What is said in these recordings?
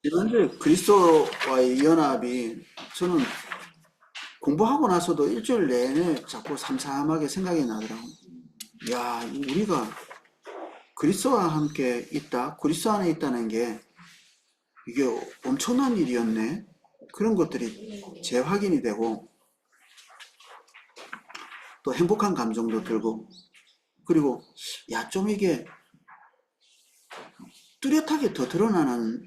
지난주에 그리스도와의 연합이 저는 공부하고 나서도 일주일 내내 자꾸 삼삼하게 생각이 나더라고요. 야, 우리가 그리스도와 함께 있다, 그리스도 안에 있다는 게 이게 엄청난 일이었네. 그런 것들이 재확인이 되고 또 행복한 감정도 들고 그리고 야, 좀 이게 뚜렷하게 더 드러나는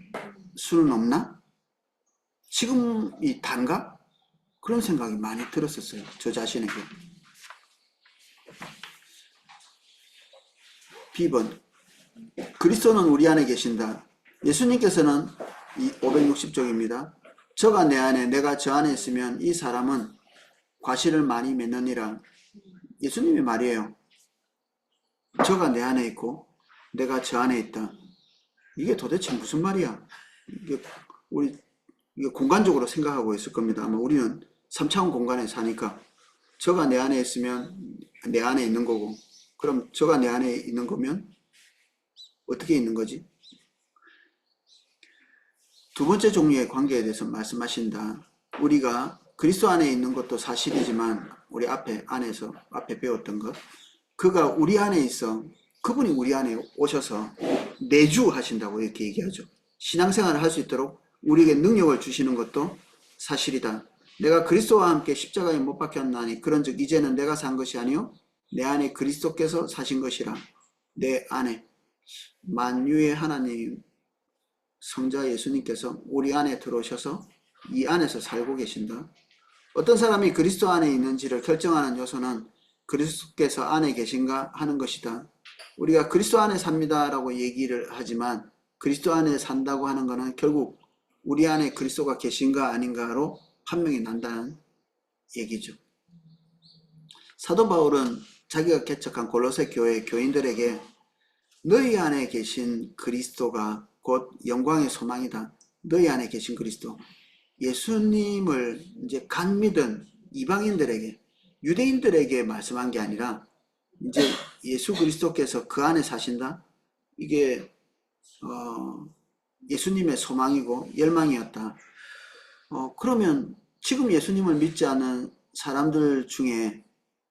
수는 없나? 지금이 단가? 그런 생각이 많이 들었었어요. 저 자신에게. B번 그리스도는 우리 안에 계신다. 예수님께서는 이 560쪽입니다. 저가 내 안에 내가 저 안에 있으면 이 사람은 과실을 많이 맺느니라. 예수님의 말이에요. 저가 내 안에 있고 내가 저 안에 있다. 이게 도대체 무슨 말이야? 이게 우리 이게 공간적으로 생각하고 있을 겁니다. 아마 우리는 3차원 공간에 사니까 저가 내 안에 있으면 내 안에 있는 거고 그럼 저가 내 안에 있는 거면 어떻게 있는 거지? 두 번째 종류의 관계에 대해서 말씀하신다. 우리가 그리스도 안에 있는 것도 사실이지만 우리 앞에 배웠던 것 그가 우리 안에 있어 그분이 우리 안에 오셔서 내주하신다고 이렇게 얘기하죠. 신앙생활을 할 수 있도록 우리에게 능력을 주시는 것도 사실이다. 내가 그리스도와 함께 십자가에 못 박혔나니 그런즉 이제는 내가 산 것이 아니요 내 안에 그리스도께서 사신 것이라. 내 안에 만유의 하나님 성자 예수님께서 우리 안에 들어오셔서 이 안에서 살고 계신다. 어떤 사람이 그리스도 안에 있는지를 결정하는 요소는 그리스도께서 안에 계신가 하는 것이다. 우리가 그리스도 안에 삽니다라고 얘기를 하지만 그리스도 안에 산다고 하는 것은 결국 우리 안에 그리스도가 계신가 아닌가로 판명이 난다는 얘기죠. 사도 바울은 자기가 개척한 골로새 교회 교인들에게 너희 안에 계신 그리스도가 곧 영광의 소망이다. 너희 안에 계신 그리스도. 예수님을 이제 간 믿은 이방인들에게, 유대인들에게 말씀한 게 아니라 이제 예수 그리스도께서 그 안에 사신다. 이게 예수님의 소망이고 열망이었다. 그러면 지금 예수님을 믿지 않는 사람들 중에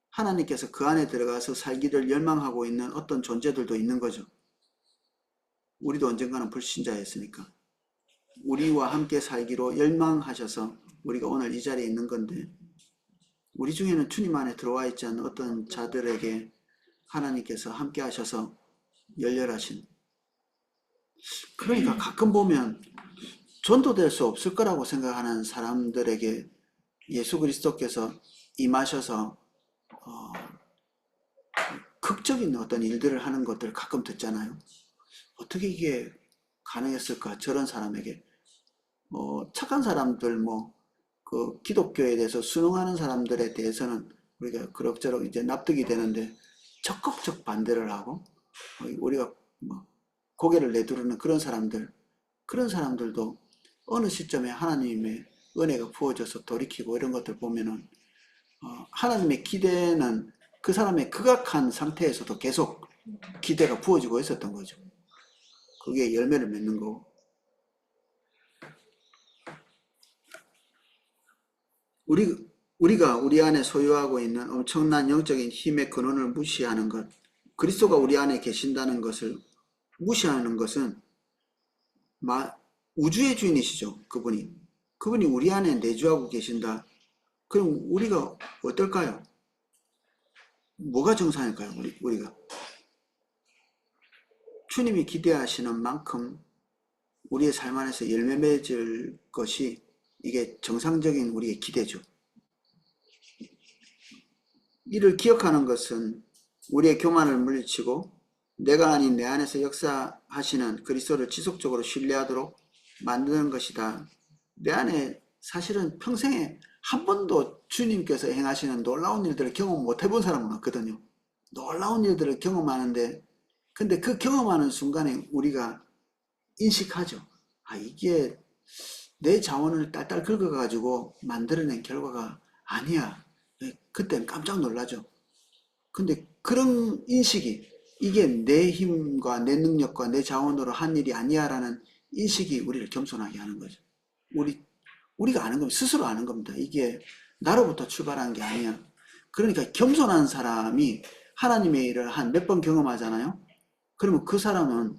하나님께서 그 안에 들어가서 살기를 열망하고 있는 어떤 존재들도 있는 거죠. 우리도 언젠가는 불신자였으니까. 우리와 함께 살기로 열망하셔서 우리가 오늘 이 자리에 있는 건데 우리 중에는 주님 안에 들어와 있지 않는 어떤 자들에게 하나님께서 함께 하셔서 열렬하신 그러니까 가끔 보면 전도될 수 없을 거라고 생각하는 사람들에게 예수 그리스도께서 임하셔서 극적인 어떤 일들을 하는 것들을 가끔 듣잖아요. 어떻게 이게 가능했을까? 저런 사람에게. 착한 사람들, 그 기독교에 대해서 순응하는 사람들에 대해서는 우리가 그럭저럭 이제 납득이 되는데 적극적 반대를 하고, 우리가 고개를 내두르는 그런 사람들도 어느 시점에 하나님의 은혜가 부어져서 돌이키고 이런 것들 보면은, 하나님의 기대는 그 사람의 극악한 상태에서도 계속 기대가 부어지고 있었던 거죠. 그게 열매를 맺는 거고. 우리가 우리 안에 소유하고 있는 엄청난 영적인 힘의 근원을 무시하는 것, 그리스도가 우리 안에 계신다는 것을 무시하는 것은 우주의 주인이시죠. 그분이 우리 안에 내주하고 계신다. 그럼 우리가 어떨까요? 뭐가 정상일까요? 우리가 주님이 기대하시는 만큼 우리의 삶 안에서 열매 맺을 것이 이게 정상적인 우리의 기대죠. 이를 기억하는 것은 우리의 교만을 물리치고 내가 아닌 내 안에서 역사하시는 그리스도를 지속적으로 신뢰하도록 만드는 것이다. 내 안에 사실은 평생에 한 번도 주님께서 행하시는 놀라운 일들을 경험 못 해본 사람은 없거든요. 놀라운 일들을 경험하는데 근데 그 경험하는 순간에 우리가 인식하죠. 이게 내 자원을 딸딸 긁어가지고 만들어낸 결과가 아니야. 그때는 깜짝 놀라죠. 근데 그런 인식이 이게 내 힘과 내 능력과 내 자원으로 한 일이 아니야라는 이 식이 우리를 겸손하게 하는 거죠. 우리가 아는 겁니다. 스스로 아는 겁니다. 이게 나로부터 출발한 게 아니야. 그러니까 겸손한 사람이 하나님의 일을 한 몇 번 경험하잖아요. 그러면 그 사람은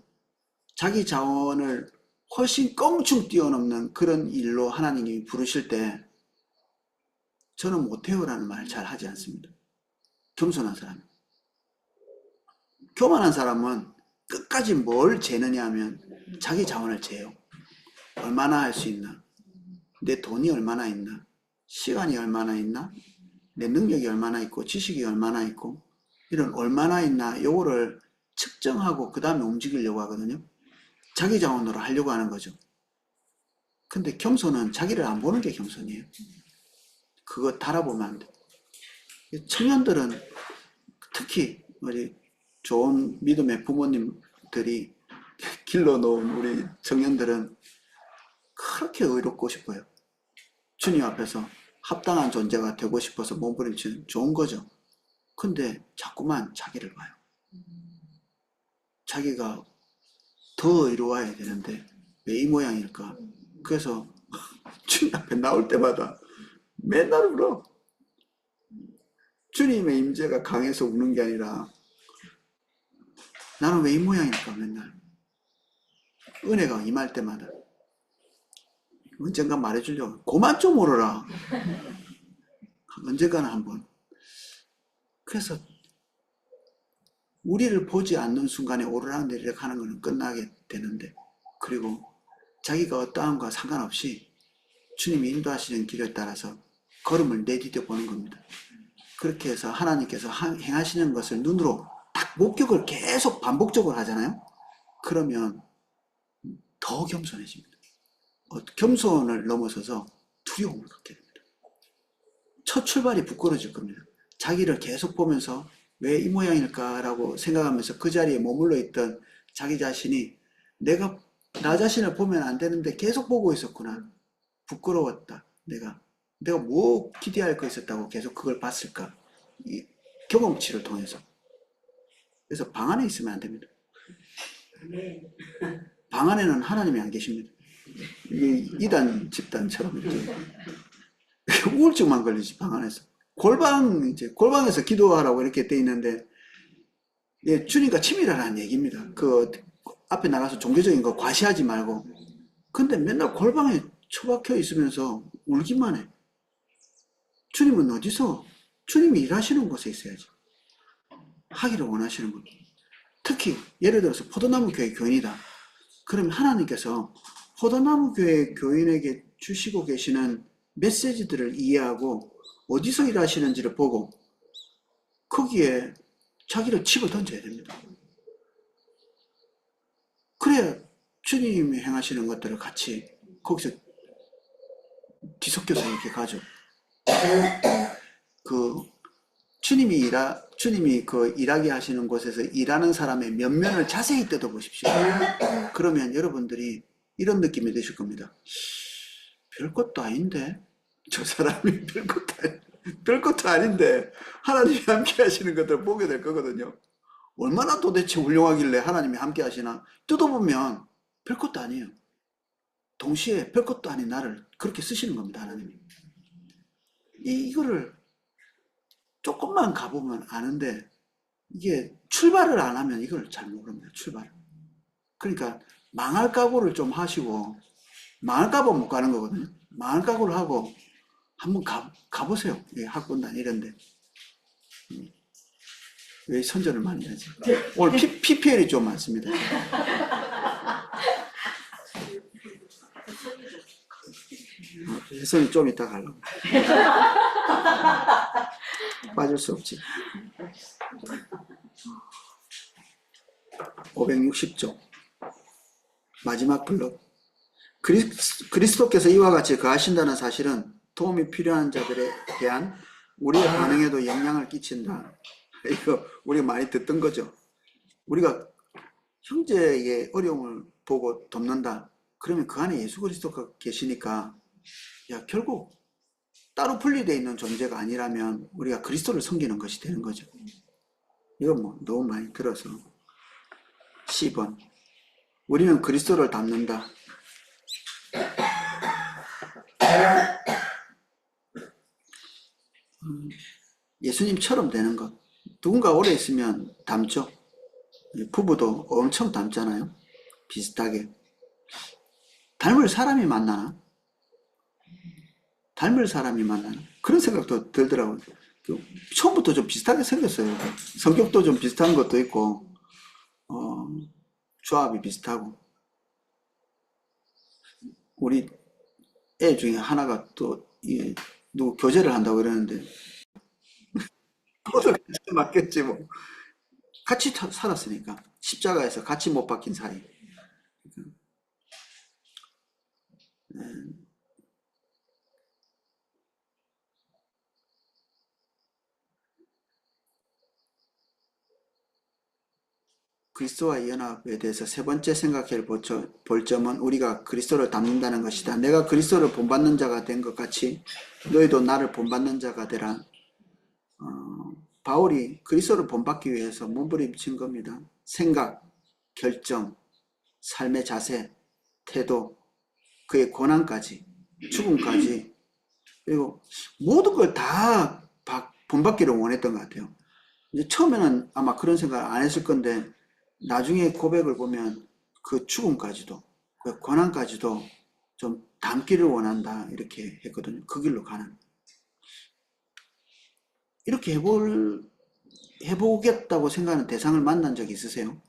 자기 자원을 훨씬 껑충 뛰어넘는 그런 일로 하나님이 부르실 때 저는 못해요라는 말 잘 하지 않습니다. 겸손한 사람. 교만한 사람은 끝까지 뭘 재느냐 하면 자기 자원을 재요. 얼마나 할 수 있나? 내 돈이 얼마나 있나? 시간이 얼마나 있나? 내 능력이 얼마나 있고 지식이 얼마나 있고 이런 얼마나 있나 요거를 측정하고 그 다음에 움직이려고 하거든요. 자기 자원으로 하려고 하는 거죠. 근데 겸손은 자기를 안 보는 게 겸손이에요. 그거 달아보면 안 돼. 청년들은 특히 우리 좋은 믿음의 부모님들이 길러놓은 우리 청년들은 그렇게 의롭고 싶어요. 주님 앞에서 합당한 존재가 되고 싶어서 몸부림치는 좋은 거죠. 근데 자꾸만 자기를 봐요. 자기가 더 의로워야 되는데 왜 이 모양일까? 그래서 주님 앞에 나올 때마다 맨날 울어. 주님의 임재가 강해서 우는 게 아니라 나는 왜 이 모양일까 맨날. 은혜가 임할 때마다 언젠가 말해주려고. 그만 좀 울어라. 언젠가는 한번. 그래서 우리를 보지 않는 순간에 오르락내리락 하는 것은 끝나게 되는데, 그리고 자기가 어떠함과 상관없이 주님이 인도하시는 길을 따라서 걸음을 내디뎌 보는 겁니다. 그렇게 해서 하나님께서 행하시는 것을 눈으로 딱 목격을 계속 반복적으로 하잖아요. 그러면 더 겸손해집니다. 겸손을 넘어서서 두려움을 갖게 됩니다. 첫 출발이 부끄러질 겁니다. 자기를 계속 보면서 왜 이 모양일까라고 생각하면서 그 자리에 머물러 있던 자기 자신이 내가 나 자신을 보면 안 되는데 계속 보고 있었구나. 부끄러웠다. 내가 뭐 기대할 거 있었다고 계속 그걸 봤을까. 이 경험치를 통해서. 그래서 방 안에 있으면 안 됩니다. 방 안에는 하나님이 안 계십니다. 이단 집단처럼 이렇게 우울증만 걸리지 방 안에서. 골방에서 기도하라고 이렇게 돼 있는데, 예, 주님과 친밀하라는 얘기입니다. 그 앞에 나가서 종교적인 거 과시하지 말고. 근데 맨날 골방에 처박혀 있으면서 울기만 해. 주님은 어디서? 주님이 일하시는 곳에 있어야지. 하기를 원하시는 분. 특히 예를 들어서 포도나무 교회 교인이다. 그러면 하나님께서 포도나무 교회 교인에게 주시고 계시는 메시지들을 이해하고 어디서 일하시는지를 보고 거기에 자기를 집어 던져야 됩니다. 그래야 주님이 행하시는 것들을 같이 거기서 뒤섞여서 이렇게 가죠. 주님이 그 일하게 하시는 곳에서 일하는 사람의 면면을 자세히 뜯어보십시오. 그러면 여러분들이 이런 느낌이 드실 겁니다. 별것도 아닌데? 저 사람이 별것도 아닌데 하나님이 함께 하시는 것들을 보게 될 거거든요. 얼마나 도대체 훌륭하길래 하나님이 함께 하시나? 뜯어보면 별것도 아니에요. 동시에 별것도 아닌 나를 그렇게 쓰시는 겁니다, 하나님이. 이거를 조금만 가보면 아는데, 이게 출발을 안 하면 이걸 잘 모릅니다, 출발을. 그러니까 망할 각오를 좀 하시고, 망할까봐 못 가는 거거든요. 망할 각오를 하고 한번 가보세요. 학군단 이런데. 왜 선전을 많이 하지? 오늘 PPL이 좀 많습니다. 혜성이 좀 이따 가려고. 빠질 수 없지. 560쪽 마지막 블록. 그리스도께서 이와 같이 거하신다는 사실은 도움이 필요한 자들에 대한 우리의 반응에도 영향을 끼친다. 이거 우리가 많이 듣던 거죠. 우리가 형제의 어려움을 보고 돕는다. 그러면 그 안에 예수 그리스도가 계시니까, 야, 결국 따로 분리되어 있는 존재가 아니라면 우리가 그리스도를 섬기는 것이 되는 거죠. 이건 뭐 너무 많이 들어서. 10번. 우리는 그리스도를 닮는다. 예수님처럼 되는 것. 누군가 오래 있으면 닮죠. 부부도 엄청 닮잖아요. 비슷하게. 닮을 사람이 만나나? 닮을 사람이 만나나? 그런 생각도 들더라고요. 처음부터 좀 비슷하게 생겼어요. 성격도 좀 비슷한 것도 있고, 어, 조합이 비슷하고. 우리 애 중에 하나가 또, 누구 교제를 한다고 그러는데, 그것도 맞겠지, 뭐. 같이 살았으니까. 십자가에서 같이 못 박힌 사이. 그리스도와의 연합에 대해서 세 번째 생각해 볼 점은 우리가 그리스도를 닮는다는 것이다. 내가 그리스도를 본받는 자가 된 것 같이 너희도 나를 본받는 자가 되라. 바울이 그리스도를 본받기 위해서 몸부림친 겁니다. 생각, 결정, 삶의 자세, 태도, 그의 고난까지, 죽음까지, 그리고 모든 걸 다 본받기를 원했던 것 같아요. 이제 처음에는 아마 그런 생각을 안 했을 건데 나중에 고백을 보면 그 죽음까지도 그 고난까지도 좀 담기를 원한다 이렇게 했거든요. 그 길로 가는. 이렇게 해보겠다고 생각하는 대상을 만난 적이 있으세요?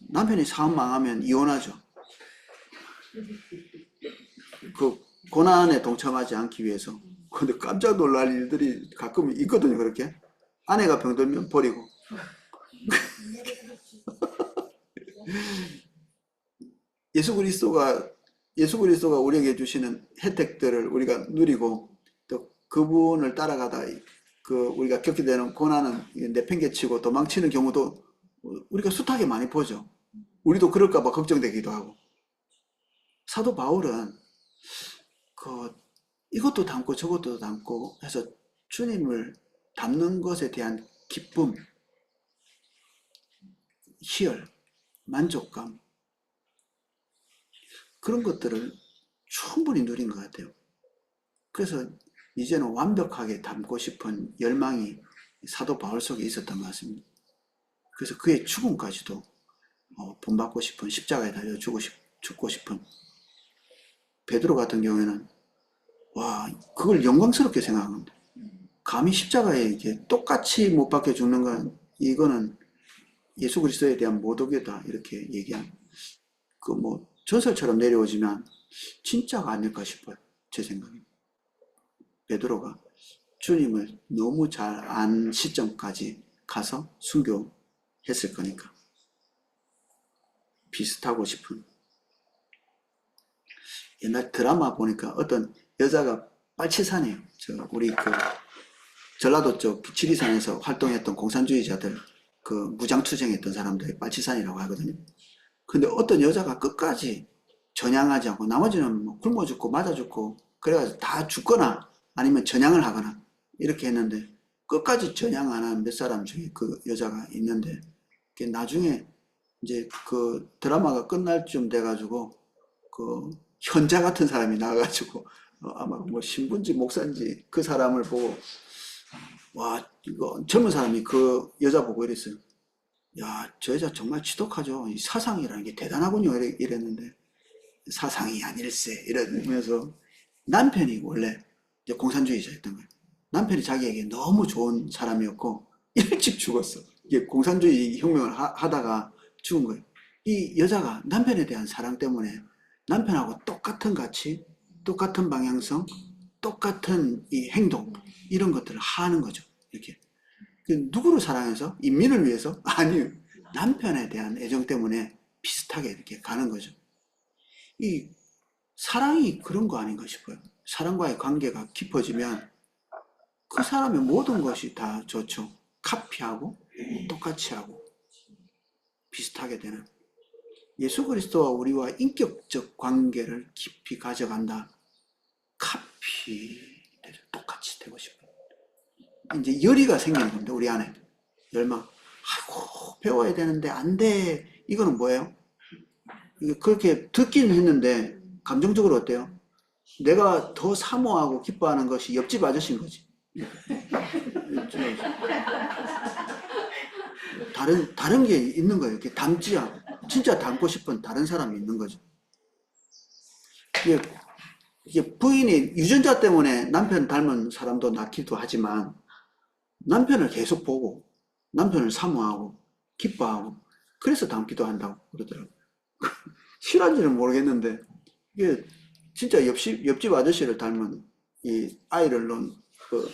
남편이 사업 망하면 이혼하죠. 그 고난에 동참하지 않기 위해서. 근데 깜짝 놀랄 일들이 가끔 있거든요. 그렇게 아내가 병들면 버리고. 예수 그리스도가 예수 그리스도가 우리에게 주시는 혜택들을 우리가 누리고 또 그분을 따라가다 우리가 겪게 되는 고난은 내팽개치고 도망치는 경우도 우리가 숱하게 많이 보죠. 우리도 그럴까 봐 걱정되기도 하고. 사도 바울은 이것도 담고 저것도 담고 해서 주님을 닮는 것에 대한 기쁨, 희열, 만족감 그런 것들을 충분히 누린 것 같아요. 그래서 이제는 완벽하게 닮고 싶은 열망이 사도 바울 속에 있었던 것 같습니다. 그래서 그의 죽음까지도 본받고 싶은, 십자가에 달려 죽고 싶은 베드로 같은 경우에는 와, 그걸 영광스럽게 생각합니다. 감히 십자가에 이렇게 똑같이 못 박혀 죽는 건 이거는 예수 그리스도에 대한 모독이다 이렇게 얘기한 뭐 전설처럼 내려오지만 진짜가 아닐까 싶어요. 제 생각에. 베드로가 주님을 너무 잘 안 시점까지 가서 순교했을 거니까. 비슷하고 싶은. 옛날 드라마 보니까 어떤 여자가 빨치산이에요. 우리 전라도 쪽 지리산에서 활동했던 공산주의자들, 무장투쟁했던 사람들이 빨치산이라고 하거든요. 근데 어떤 여자가 끝까지 전향하지 않고 나머지는 뭐 굶어 죽고 맞아 죽고 그래가지고 다 죽거나 아니면 전향을 하거나 이렇게 했는데 끝까지 전향 안 한 몇 사람 중에 그 여자가 있는데 나중에 이제 그 드라마가 끝날 쯤 돼가지고 현자 같은 사람이 나와가지고 아마 뭐 신부인지 목사인지 그 사람을 보고 와 이거 젊은 사람이 그 여자 보고 이랬어요. 야, 저 여자 정말 지독하죠. 이 사상이라는 게 대단하군요. 이랬는데 사상이 아닐세 이러면서 남편이 원래 이제 공산주의자였던 거예요. 남편이 자기에게 너무 좋은 사람이었고 일찍 죽었어. 이게 공산주의 혁명을 하다가 죽은 거예요. 이 여자가 남편에 대한 사랑 때문에 남편하고 똑같은 가치, 똑같은 방향성, 똑같은 이 행동 이런 것들을 하는 거죠. 이렇게 누구를 사랑해서? 인민을 위해서? 아니요. 남편에 대한 애정 때문에 비슷하게 이렇게 가는 거죠. 이 사랑이 그런 거 아닌가 싶어요. 사랑과의 관계가 깊어지면 그 사람의 모든 것이 다 좋죠. 카피하고 똑같이 하고 비슷하게 되는. 예수 그리스도와 우리와 인격적 관계를 깊이 가져간다. 카피를 똑같이 되고 싶어요. 이제 열의가 생기는 겁니다. 우리 안에. 열망. 아이고 배워야 되는데 안 돼. 이거는 뭐예요? 그렇게 듣긴 했는데 감정적으로 어때요? 내가 더 사모하고 기뻐하는 것이 옆집 아저씨인 거지. 다른 게 있는 거예요. 이렇게 닮지 않고, 진짜 닮고 싶은 다른 사람이 있는 거죠. 이게 부인이 유전자 때문에 남편 닮은 사람도 낳기도 하지만, 남편을 계속 보고, 남편을 사모하고, 기뻐하고, 그래서 닮기도 한다고 그러더라고요. 실화인지는 모르겠는데, 이게 진짜 옆집 아저씨를 닮은 이 아이를 낳은 그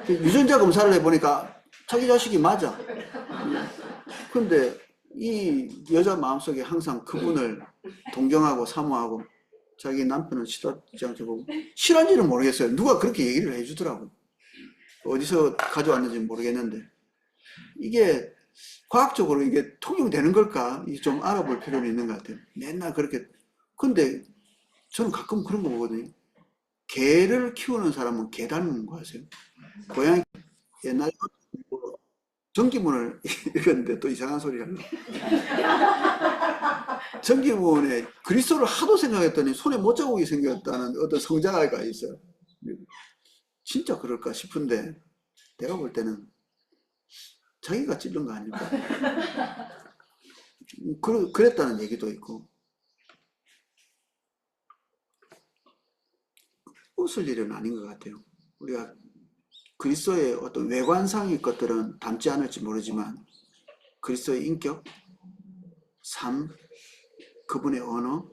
유전자 검사를 해보니까 자기 자식이 맞아. 근데 이 여자 마음속에 항상 그분을 동경하고 사모하고 자기 남편은 시다지 않게 보고, 실화인지는 모르겠어요. 누가 그렇게 얘기를 해주더라고요. 어디서 가져왔는지 모르겠는데, 이게 과학적으로 이게 통용되는 걸까? 좀 알아볼 필요는 있는 것 같아요. 맨날 그렇게. 근데 저는 가끔 그런 거 보거든요. 개를 키우는 사람은 개 닮은 거 아세요? 고양이, 옛날에 전기문을 읽었는데 또 이상한 소리 하려고. 전기문에 그리스도를 하도 생각했더니 손에 못자국이 생겼다는 어떤 성자가 있어요. 진짜 그럴까 싶은데, 내가 볼 때는 자기가 찔른 거 아닐까. 그랬다는 얘기도 있고. 웃을 일은 아닌 것 같아요. 우리가 그리스도의 어떤 외관상의 것들은 닮지 않을지 모르지만, 그리스도의 인격, 삶, 그분의 언어,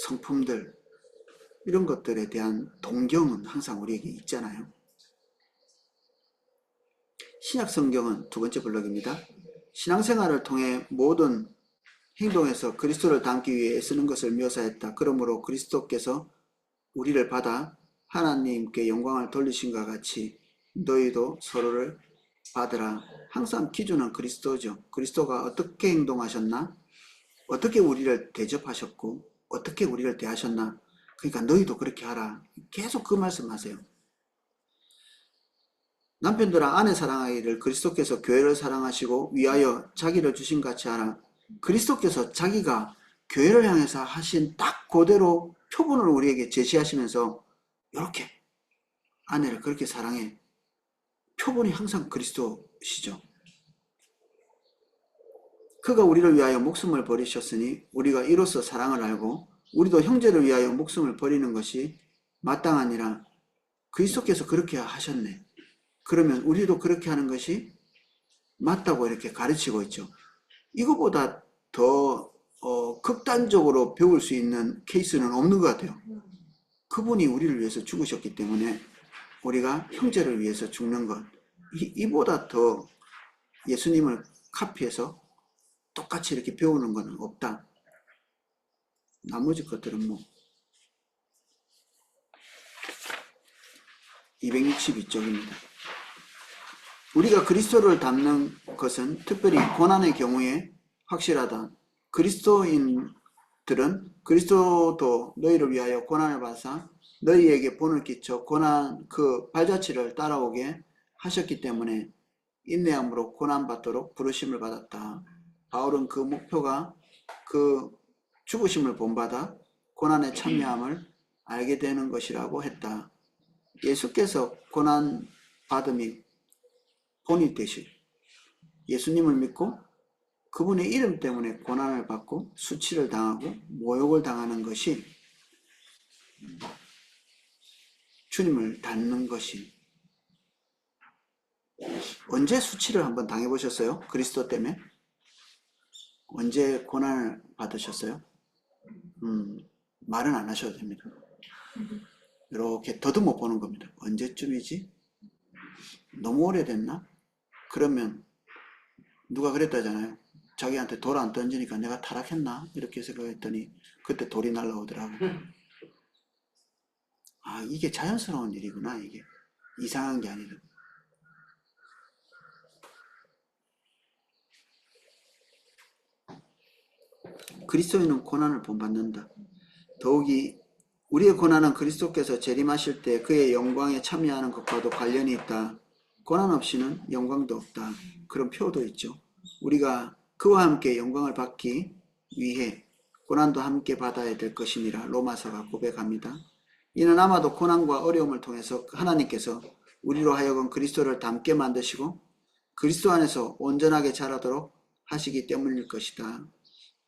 성품들, 이런 것들에 대한 동경은 항상 우리에게 있잖아요. 신약 성경은 두 번째 블록입니다. 신앙생활을 통해 모든 행동에서 그리스도를 닮기 위해 애쓰는 것을 묘사했다. 그러므로 그리스도께서 우리를 받아 하나님께 영광을 돌리신과 같이 너희도 서로를 받으라. 항상 기준은 그리스도죠. 그리스도가 어떻게 행동하셨나? 어떻게 우리를 대접하셨고 어떻게 우리를 대하셨나? 그러니까 너희도 그렇게 하라. 계속 그 말씀하세요. 남편들아 아내 사랑하기를 그리스도께서 교회를 사랑하시고 위하여 자기를 주신 같이 하라. 그리스도께서 자기가 교회를 향해서 하신 딱 그대로 표본을 우리에게 제시하시면서 이렇게 아내를 그렇게 사랑해. 표본이 항상 그리스도시죠. 그가 우리를 위하여 목숨을 버리셨으니 우리가 이로써 사랑을 알고 우리도 형제를 위하여 목숨을 버리는 것이 마땅하니라. 그리스도께서 그렇게 하셨네. 그러면 우리도 그렇게 하는 것이 맞다고 이렇게 가르치고 있죠. 이거보다 더 극단적으로 배울 수 있는 케이스는 없는 것 같아요. 그분이 우리를 위해서 죽으셨기 때문에 우리가 형제를 위해서 죽는 것, 이보다 더 예수님을 카피해서 똑같이 이렇게 배우는 건 없다. 나머지 것들은 뭐 262쪽입니다. 우리가 그리스도를 닮는 것은 특별히 고난의 경우에 확실하다. 그리스도인들은 그리스도도 너희를 위하여 고난을 받아 너희에게 본을 끼쳐 고난 그 발자취를 따라오게 하셨기 때문에 인내함으로 고난받도록 부르심을 받았다. 바울은 그 목표가 그 죽으심을 본받아 고난에 참여함을 알게 되는 것이라고 했다. 예수께서 고난 받음이 본이 되실 예수님을 믿고 그분의 이름 때문에 고난을 받고 수치를 당하고 모욕을 당하는 것이 주님을 닮는 것이. 언제 수치를 한번 당해보셨어요? 그리스도 때문에? 언제 고난을 받으셨어요? 말은 안 하셔도 됩니다. 이렇게 더듬어 보는 겁니다. 언제쯤이지? 너무 오래됐나? 그러면 누가 그랬다잖아요. 자기한테 돌 안 던지니까 내가 타락했나? 이렇게 생각했더니 그때 돌이 날라오더라고. 아, 이게 자연스러운 일이구나. 이게 이상한 게 아니라. 그리스도인은 고난을 본받는다. 더욱이 우리의 고난은 그리스도께서 재림하실 때 그의 영광에 참여하는 것과도 관련이 있다. 고난 없이는 영광도 없다. 그런 표도 있죠. 우리가 그와 함께 영광을 받기 위해 고난도 함께 받아야 될 것이니라 로마서가 고백합니다. 이는 아마도 고난과 어려움을 통해서 하나님께서 우리로 하여금 그리스도를 닮게 만드시고 그리스도 안에서 온전하게 자라도록 하시기 때문일 것이다.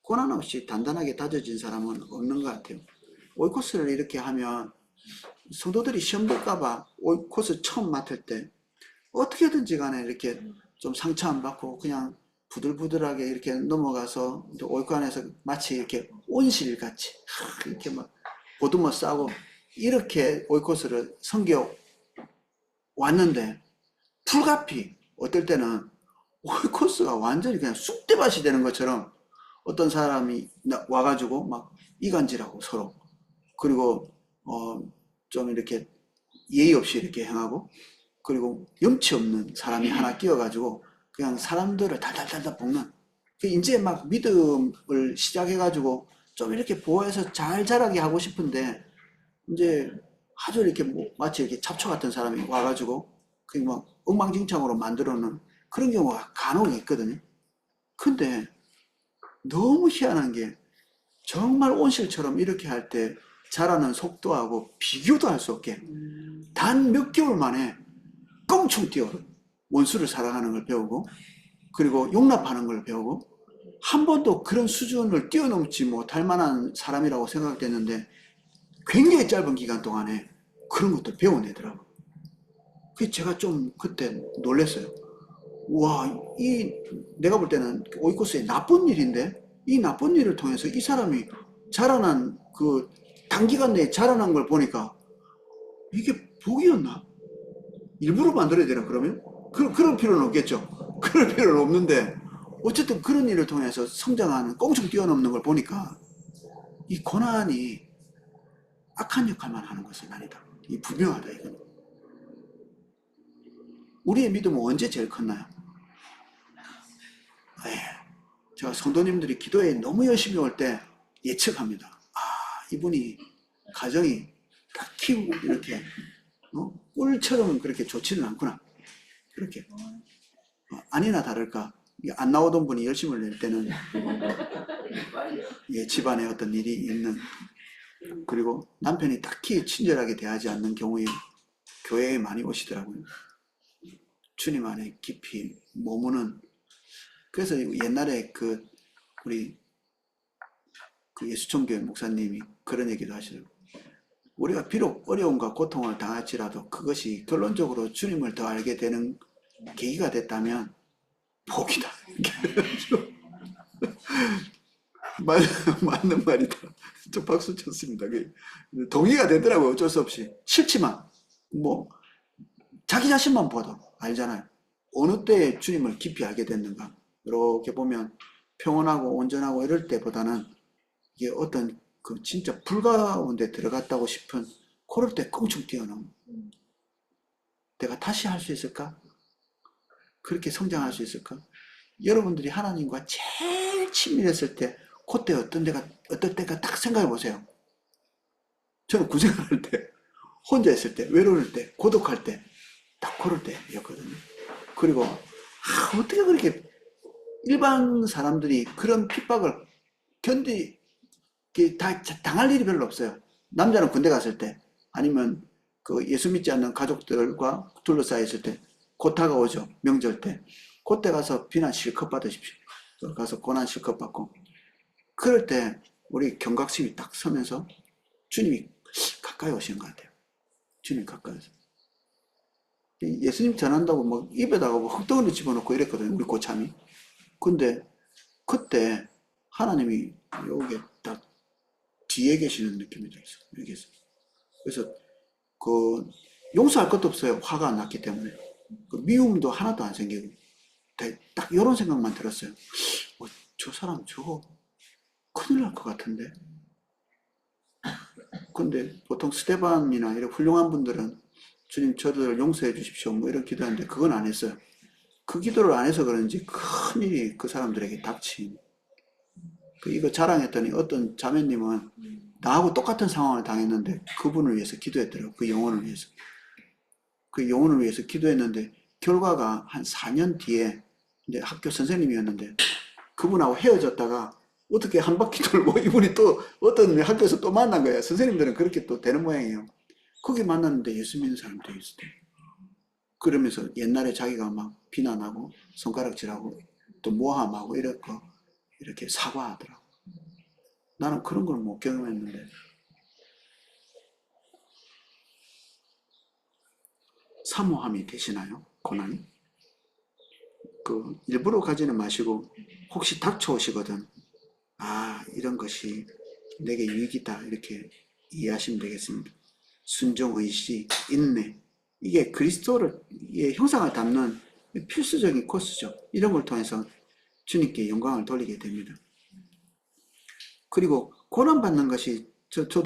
고난 없이 단단하게 다져진 사람은 없는 것 같아요. 오이코스를 이렇게 하면 성도들이 시험 볼까봐 오이코스 처음 맡을 때 어떻게든지 간에 이렇게 좀 상처 안 받고 그냥 부들부들하게 이렇게 넘어가서 오이코 안에서 마치 이렇게 온실같이 이렇게 막 보듬어 싸고 이렇게 오이코스를 섬겨 왔는데 불가피 어떨 때는 오이코스가 완전히 그냥 쑥대밭이 되는 것처럼 어떤 사람이 와가지고 막 이간질하고 서로 그리고 좀 이렇게 예의 없이 이렇게 행하고 그리고 염치 없는 사람이 하나 끼어가지고 그냥 사람들을 달달달달 볶는 이제 막 믿음을 시작해가지고 좀 이렇게 보호해서 잘 자라게 하고 싶은데 이제 아주 이렇게 뭐 마치 이렇게 잡초 같은 사람이 와가지고 그냥 막 엉망진창으로 만들어놓은 그런 경우가 간혹 있거든요. 근데 너무 희한한 게 정말 온실처럼 이렇게 할 때 자라는 속도하고 비교도 할 수 없게 단 몇 개월 만에 껑충 뛰어 원수를 사랑하는 걸 배우고 그리고 용납하는 걸 배우고 한 번도 그런 수준을 뛰어넘지 못할 만한 사람이라고 생각됐는데 굉장히 짧은 기간 동안에 그런 것도 배워내더라고요. 그래서 제가 좀 그때 놀랐어요. 와, 내가 볼 때는 오이코스의 나쁜 일인데 이 나쁜 일을 통해서 이 사람이 자라난 그 단기간 내에 자라난 걸 보니까 이게 복이었나? 일부러 만들어야 되나 그러면? 그런 필요는 없겠죠. 그럴 필요는 없는데 어쨌든 그런 일을 통해서 성장하는 껑충 뛰어넘는 걸 보니까 이 고난이 악한 역할만 하는 것은 아니다. 이 분명하다 이거는. 우리의 믿음은 언제 제일 컸나요? 제가 성도님들이 기도에 너무 열심히 올 때 예측합니다. 아, 이분이 가정이 딱히 이렇게 꿀처럼 그렇게 좋지는 않구나. 그렇게 아니나 다를까 안 나오던 분이 열심을 낼 때는 예, 집안에 어떤 일이 있는 그리고 남편이 딱히 친절하게 대하지 않는 경우에 교회에 많이 오시더라고요. 주님 안에 깊이 머무는 그래서 옛날에 우리 예수총교회 목사님이 그런 얘기도 하시더라고요. 우리가 비록 어려움과 고통을 당할지라도 그것이 결론적으로 주님을 더 알게 되는 계기가 됐다면 복이다. 맞는 말이다. 좀 박수 쳤습니다. 동의가 되더라고요. 어쩔 수 없이. 싫지만 뭐 자기 자신만 봐도 알잖아요. 어느 때에 주님을 깊이 알게 됐는가. 이렇게 보면 평온하고 온전하고 이럴 때보다는 이게 어떤 그 진짜 불 가운데 들어갔다고 싶은 그럴 때 껑충 뛰어넘어. 내가 다시 할 수 있을까? 그렇게 성장할 수 있을까? 여러분들이 하나님과 제일 친밀했을 때 그때 어떨 때가 딱 생각해 보세요. 저는 구생활할 때, 혼자 있을 때, 외로울 때, 고독할 때, 딱 그럴 때였거든요. 그리고 어떻게 그렇게 일반 사람들이 그런 핍박을 다 당할 일이 별로 없어요. 남자는 군대 갔을 때, 아니면 그 예수 믿지 않는 가족들과 둘러싸여 있을 때, 고타가 오죠. 명절 때. 그때 가서 비난 실컷 받으십시오. 가서 고난 실컷 받고. 그럴 때 우리 경각심이 딱 서면서 주님이 가까이 오시는 것 같아요. 주님 가까이서. 예수님 전한다고 뭐 입에다가 뭐 흙덩어리 집어넣고 이랬거든요. 우리 고참이. 근데 그때 하나님이 여기 딱 뒤에 계시는 느낌이 들었어요. 여기서. 그래서 용서할 것도 없어요. 화가 안 났기 때문에. 미움도 하나도 안 생기고. 딱 이런 생각만 들었어요. 저 사람 저거 큰일 날 것 같은데. 근데 보통 스테반이나 이런 훌륭한 분들은 주님 저들을 용서해 주십시오 뭐 이런 기도하는데 그건 안 했어요. 그 기도를 안 해서 그런지 큰일이 그 사람들에게 닥친. 이거 자랑했더니 어떤 자매님은 나하고 똑같은 상황을 당했는데 그분을 위해서 기도했더라고요. 그 영혼을 위해서. 그 영혼을 위해서 기도했는데 결과가 한 4년 뒤에 이제 학교 선생님이었는데 그분하고 헤어졌다가 어떻게 한 바퀴 돌고 이분이 또 어떤 학교에서 또 만난 거예요. 선생님들은 그렇게 또 되는 모양이에요. 거기 만났는데 예수 믿는 사람도 있었대. 그러면서 옛날에 자기가 막 비난하고 손가락질하고 또 모함하고 이렇게 사과하더라고. 나는 그런 걸 못 경험했는데 사모함이 되시나요? 고난이? 일부러 가지는 마시고 혹시 닥쳐오시거든. 아, 이런 것이 내게 유익이다. 이렇게 이해하시면 되겠습니다. 순종, 의시, 인내. 이게 그리스도를, 의 형상을 담는 필수적인 코스죠. 이런 걸 통해서 주님께 영광을 돌리게 됩니다. 그리고 고난받는 것이, 저도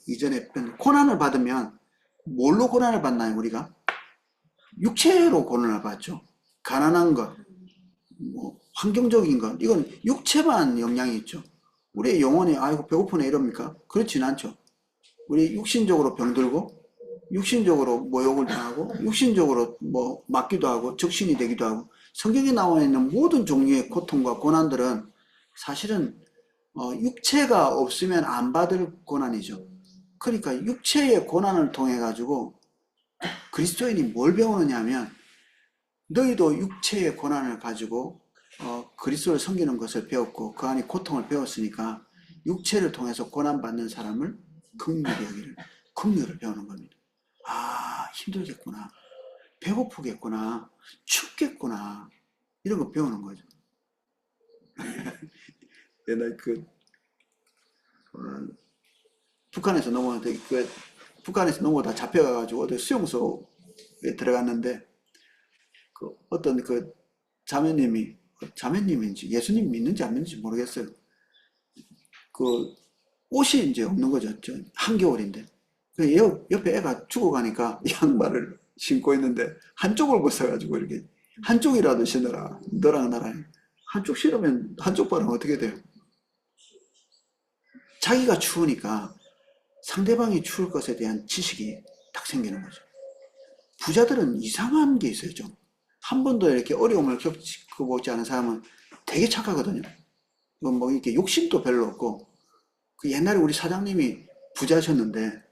이전에 고난을 받으면 뭘로 고난을 받나요, 우리가? 육체로 고난을 받죠. 가난한 것, 뭐 환경적인 것, 이건 육체만 영향이 있죠. 우리의 영혼이 아이고 배고프네 이럽니까? 그렇진 않죠. 우리 육신적으로 병들고 육신적으로 모욕을 당하고 육신적으로 뭐 맞기도 하고 적신이 되기도 하고 성경에 나와 있는 모든 종류의 고통과 고난들은 사실은 육체가 없으면 안 받을 고난이죠. 그러니까 육체의 고난을 통해 가지고 그리스도인이 뭘 배우느냐 하면 너희도 육체의 고난을 가지고 그리스도를 섬기는 것을 배웠고 그 안에 고통을 배웠으니까 육체를 통해서 고난받는 사람을 긍휼히 여기를 긍휼을 배우는 겁니다. 아, 힘들겠구나, 배고프겠구나, 춥겠구나, 이런 거 배우는 거죠. 옛날 어, 북한에서 북한에서 넘어다 잡혀가가지고 어디 수용소에 들어갔는데 어떤 자매님인지 예수님 믿는지 안 믿는지 모르겠어요. 그 옷이 이제 없는 거죠. 한겨울인데. 옆에 애가 죽어가니까 양말을 신고 있는데 한쪽을 벗어가지고 이렇게 한쪽이라도 신어라. 너랑 나랑 한쪽 신으면 한쪽 발은 어떻게 돼요? 자기가 추우니까 상대방이 추울 것에 대한 지식이 딱 생기는 거죠. 부자들은 이상한 게 있어요, 좀. 한 번도 이렇게 어려움을 겪어보지 않은 사람은 되게 착하거든요. 뭐 이렇게 욕심도 별로 없고, 옛날에 우리 사장님이 부자셨는데,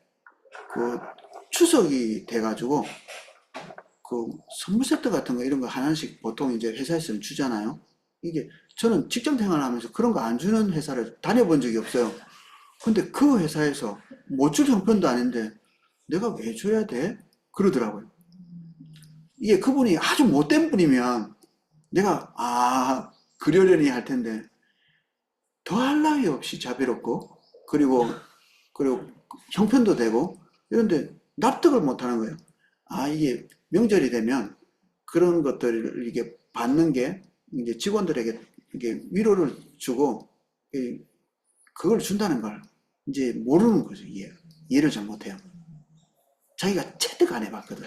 추석이 돼가지고, 선물 세트 같은 거 이런 거 하나씩 보통 이제 회사에서는 주잖아요. 이게 저는 직장 생활하면서 그런 거 안 주는 회사를 다녀본 적이 없어요. 근데 그 회사에서 못 줄 형편도 아닌데 내가 왜 줘야 돼? 그러더라고요. 이게 그분이 아주 못된 분이면 내가 그러려니 할 텐데 더할 나위 없이 자비롭고 그리고 형편도 되고 이런데 납득을 못 하는 거예요. 이게 명절이 되면 그런 것들을 이게 받는 게 이제 직원들에게 이게 위로를 주고 그걸 준다는 걸 이제 모르는 거죠. 이해를 잘 못해요. 자기가 체득 안 해봤거든.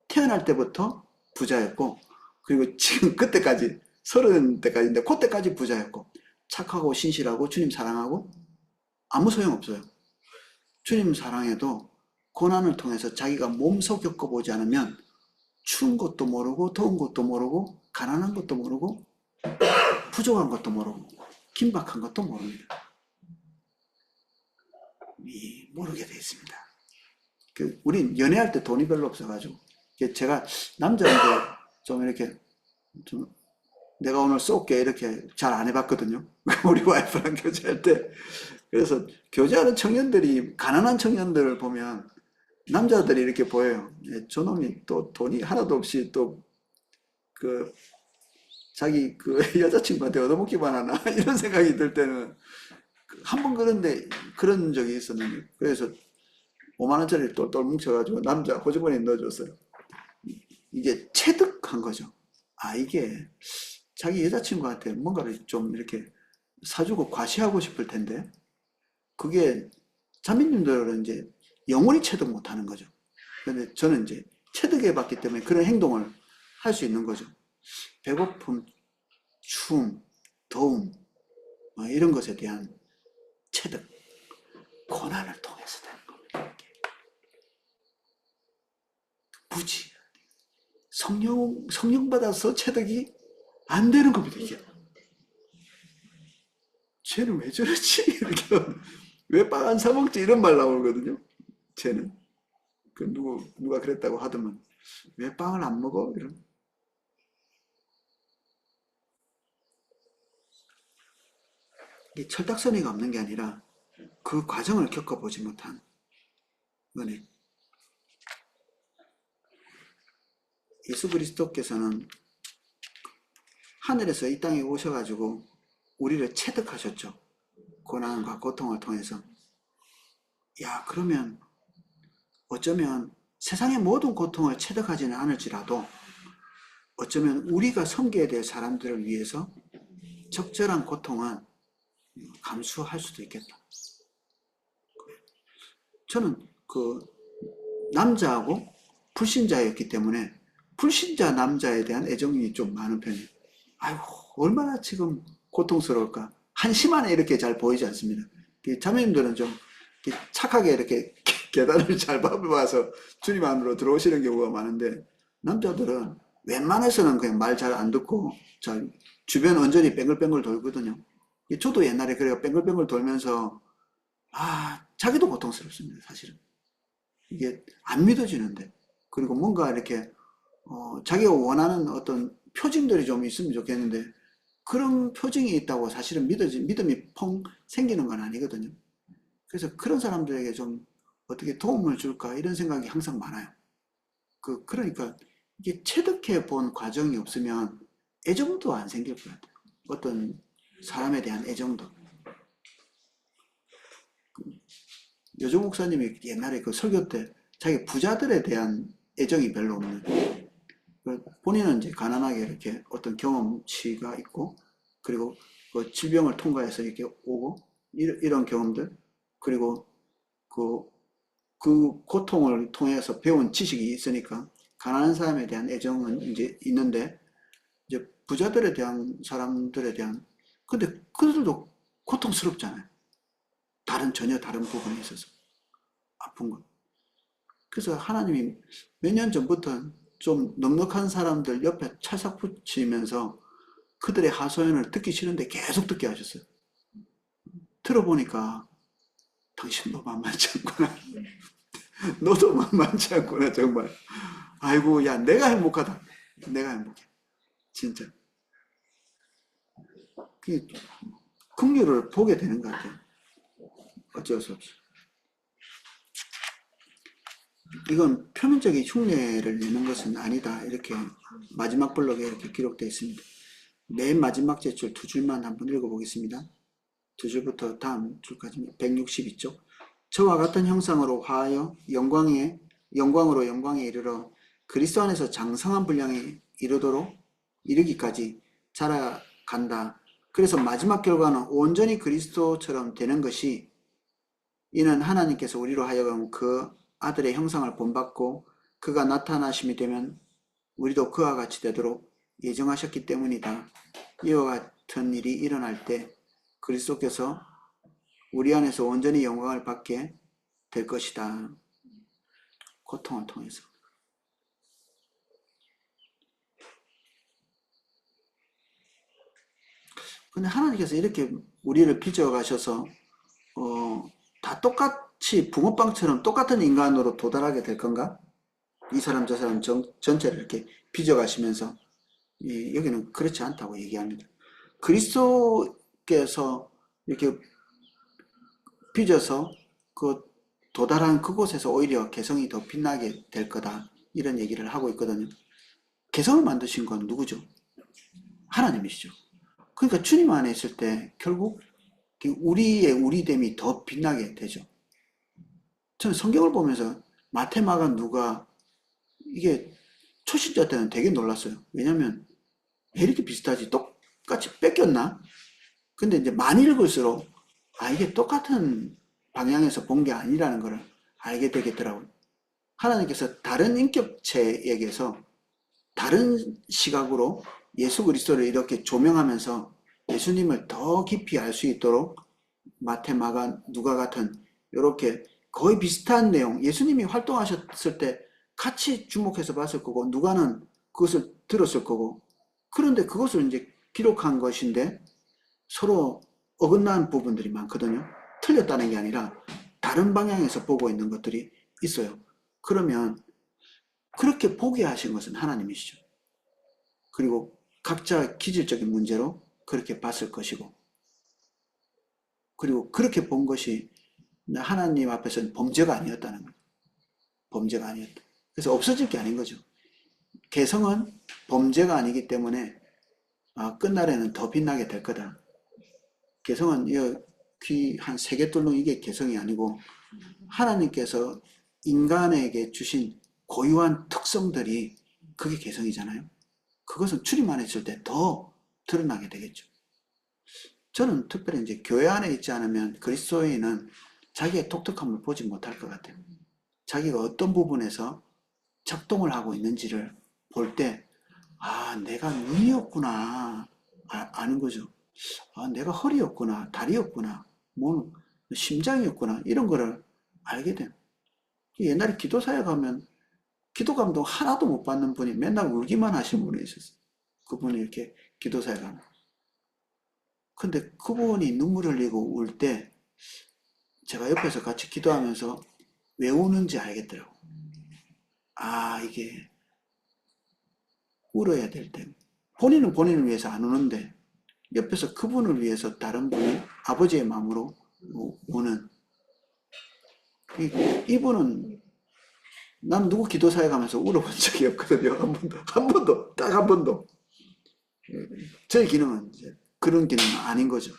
태어날 때부터 부자였고 그리고 지금 그때까지 30대까지인데 그때까지 부자였고 착하고 신실하고 주님 사랑하고 아무 소용없어요. 주님 사랑해도 고난을 통해서 자기가 몸소 겪어보지 않으면 추운 것도 모르고 더운 것도 모르고 가난한 것도 모르고 부족한 것도 모르고 긴박한 것도 모릅니다. 모르게 돼 있습니다. 우린 연애할 때 돈이 별로 없어가지고 제가 남자인데 좀 이렇게 좀 내가 오늘 쏠게 이렇게 잘 안 해봤거든요. 우리 와이프랑 교제할 때. 그래서 교제하는 청년들이 가난한 청년들을 보면 남자들이 이렇게 보여요. 저놈이 또 돈이 하나도 없이 또 자기 여자친구한테 얻어먹기만 하나 이런 생각이 들 때는 한 번 그런 적이 있었는데 그래서 5만 원짜리 똘똘 뭉쳐가지고 남자 호주머니에 넣어줬어요. 이게 체득한 거죠. 이게 자기 여자친구한테 뭔가를 좀 이렇게 사주고 과시하고 싶을 텐데 그게 자매님들은 이제 영원히 체득 못하는 거죠. 근데 저는 이제 체득해 봤기 때문에 그런 행동을 할 수 있는 거죠. 배고픔, 추움, 더움 이런 것에 대한 체득, 고난을 통해서 되는 겁니다. 무지 성령 받아서 체득이 안 되는 겁니다. 이게 쟤는 왜 저러지? 이렇게 왜 빵 안 사 먹지? 이런 말 나오거든요. 쟤는 그 누가 그랬다고 하더만 왜 빵을 안 먹어? 이런. 이게 철딱서니가 없는 게 아니라 그 과정을 겪어보지 못한 거네. 예수 그리스도께서는 하늘에서 이 땅에 오셔가지고 우리를 체득하셨죠. 고난과 고통을 통해서. 야, 그러면 어쩌면 세상의 모든 고통을 체득하지는 않을지라도 어쩌면 우리가 섬겨야 될 사람들을 위해서 적절한 고통은 감수할 수도 있겠다. 저는 그 남자하고 불신자였기 때문에 불신자 남자에 대한 애정이 좀 많은 편이에요. 아이고, 얼마나 지금 고통스러울까. 한심 안에 이렇게 잘 보이지 않습니다. 자매님들은 좀 착하게 이렇게 계단을 잘 밟아서 주님 안으로 들어오시는 경우가 많은데, 남자들은 웬만해서는 그냥 말 잘 안 듣고 잘 주변 언저리 뱅글뱅글 돌거든요. 저도 옛날에 그래요. 뱅글뱅글 돌면서 자기도 고통스럽습니다. 사실은 이게 안 믿어지는데, 그리고 뭔가 이렇게 자기가 원하는 어떤 표징들이 좀 있으면 좋겠는데 그런 표징이 있다고 사실은 믿음이 펑 생기는 건 아니거든요. 그래서 그런 사람들에게 좀 어떻게 도움을 줄까 이런 생각이 항상 많아요. 그러니까 이게 체득해 본 과정이 없으면 애정도 안 생길 것 같아요. 어떤 사람에 대한 애정도. 여조 목사님이 옛날에 그 설교 때 자기 부자들에 대한 애정이 별로 없는, 본인은 이제 가난하게 이렇게 어떤 경험치가 있고, 그리고 그 질병을 통과해서 이렇게 오고, 이런 경험들, 그리고 그 고통을 통해서 배운 지식이 있으니까, 가난한 사람에 대한 애정은 이제 있는데, 이제 부자들에 대한 사람들에 대한, 근데 그들도 고통스럽잖아요. 전혀 다른 부분에 있어서. 아픈 것. 그래서 하나님이 몇 년 전부터 좀 넉넉한 사람들 옆에 찰싹 붙이면서 그들의 하소연을 듣기 싫은데 계속 듣게 하셨어요. 들어보니까 당신도 만만치 않구나. 너도 만만치 않구나, 정말. 아이고, 야, 내가 행복하다. 내가 행복해. 진짜. 그 긍휼을 보게 되는 것 같아요. 어쩔 수 없이. 이건 표면적인 흉내를 내는 것은 아니다. 이렇게 마지막 블록에 이렇게 기록되어 있습니다. 맨 마지막 제출 두 줄만 한번 읽어보겠습니다. 두 줄부터 다음 줄까지 162쪽. 저와 같은 형상으로 화하여 영광으로 영광에 이르러 그리스도 안에서 장성한 분량에 이르기까지 자라간다. 그래서 마지막 결과는 온전히 그리스도처럼 되는 것이, 이는 하나님께서 우리로 하여금 그 아들의 형상을 본받고 그가 나타나심이 되면 우리도 그와 같이 되도록 예정하셨기 때문이다. 이와 같은 일이 일어날 때 그리스도께서 우리 안에서 온전히 영광을 받게 될 것이다. 고통을 통해서. 근데 하나님께서 이렇게 우리를 빚어가셔서 다 똑같이 붕어빵처럼 똑같은 인간으로 도달하게 될 건가? 이 사람 저 사람 전체를 이렇게 빚어가시면서, 여기는 그렇지 않다고 얘기합니다. 그리스도께서 이렇게 빚어서 그 도달한 그곳에서 오히려 개성이 더 빛나게 될 거다, 이런 얘기를 하고 있거든요. 개성을 만드신 건 누구죠? 하나님이시죠. 그러니까 주님 안에 있을 때 결국 우리의 우리됨이 더 빛나게 되죠. 저는 성경을 보면서 마태, 마가, 누가, 이게 초신자 때는 되게 놀랐어요. 왜냐면 왜 이렇게 비슷하지? 똑같이 뺏겼나? 근데 이제 많이 읽을수록 이게 똑같은 방향에서 본 게 아니라는 걸 알게 되겠더라고요. 하나님께서 다른 인격체에게서 다른 시각으로 예수 그리스도를 이렇게 조명하면서 예수님을 더 깊이 알 수 있도록 마태, 마가, 누가 같은 이렇게 거의 비슷한 내용, 예수님이 활동하셨을 때 같이 주목해서 봤을 거고, 누가는 그것을 들었을 거고, 그런데 그것을 이제 기록한 것인데 서로 어긋난 부분들이 많거든요. 틀렸다는 게 아니라 다른 방향에서 보고 있는 것들이 있어요. 그러면 그렇게 보게 하신 것은 하나님이시죠. 그리고 각자 기질적인 문제로 그렇게 봤을 것이고, 그리고 그렇게 본 것이 하나님 앞에서는 범죄가 아니었다는 거예요. 범죄가 아니었다. 그래서 없어질 게 아닌 거죠. 개성은 범죄가 아니기 때문에 끝날에는 더 빛나게 될 거다. 개성은 귀 한 3개 뚫는 이게 개성이 아니고 하나님께서 인간에게 주신 고유한 특성들이 그게 개성이잖아요. 그것은 출입만 했을 때 더 드러나게 되겠죠. 저는 특별히 이제 교회 안에 있지 않으면 그리스도인은 자기의 독특함을 보지 못할 것 같아요. 자기가 어떤 부분에서 작동을 하고 있는지를 볼 때, 내가 눈이었구나. 아는 거죠. 내가 허리였구나. 다리였구나. 뭐, 심장이었구나. 이런 거를 알게 돼요. 옛날에 기도사에 가면 기도 감동 하나도 못 받는 분이 맨날 울기만 하신 분이 있었어요. 그분이 이렇게 기도사에 가면. 근데 그분이 눈물 흘리고 울 때 제가 옆에서 같이 기도하면서 왜 우는지 알겠더라고. 이게 울어야 될 때. 본인은 본인을 위해서 안 우는데 옆에서 그분을 위해서 다른 분이 아버지의 마음으로 우는. 이분은 난 누구 기도사에 가면서 울어본 적이 없거든요. 한 번도, 딱 한 번도. 저희 기능은 이제 그런 기능은 아닌 거죠.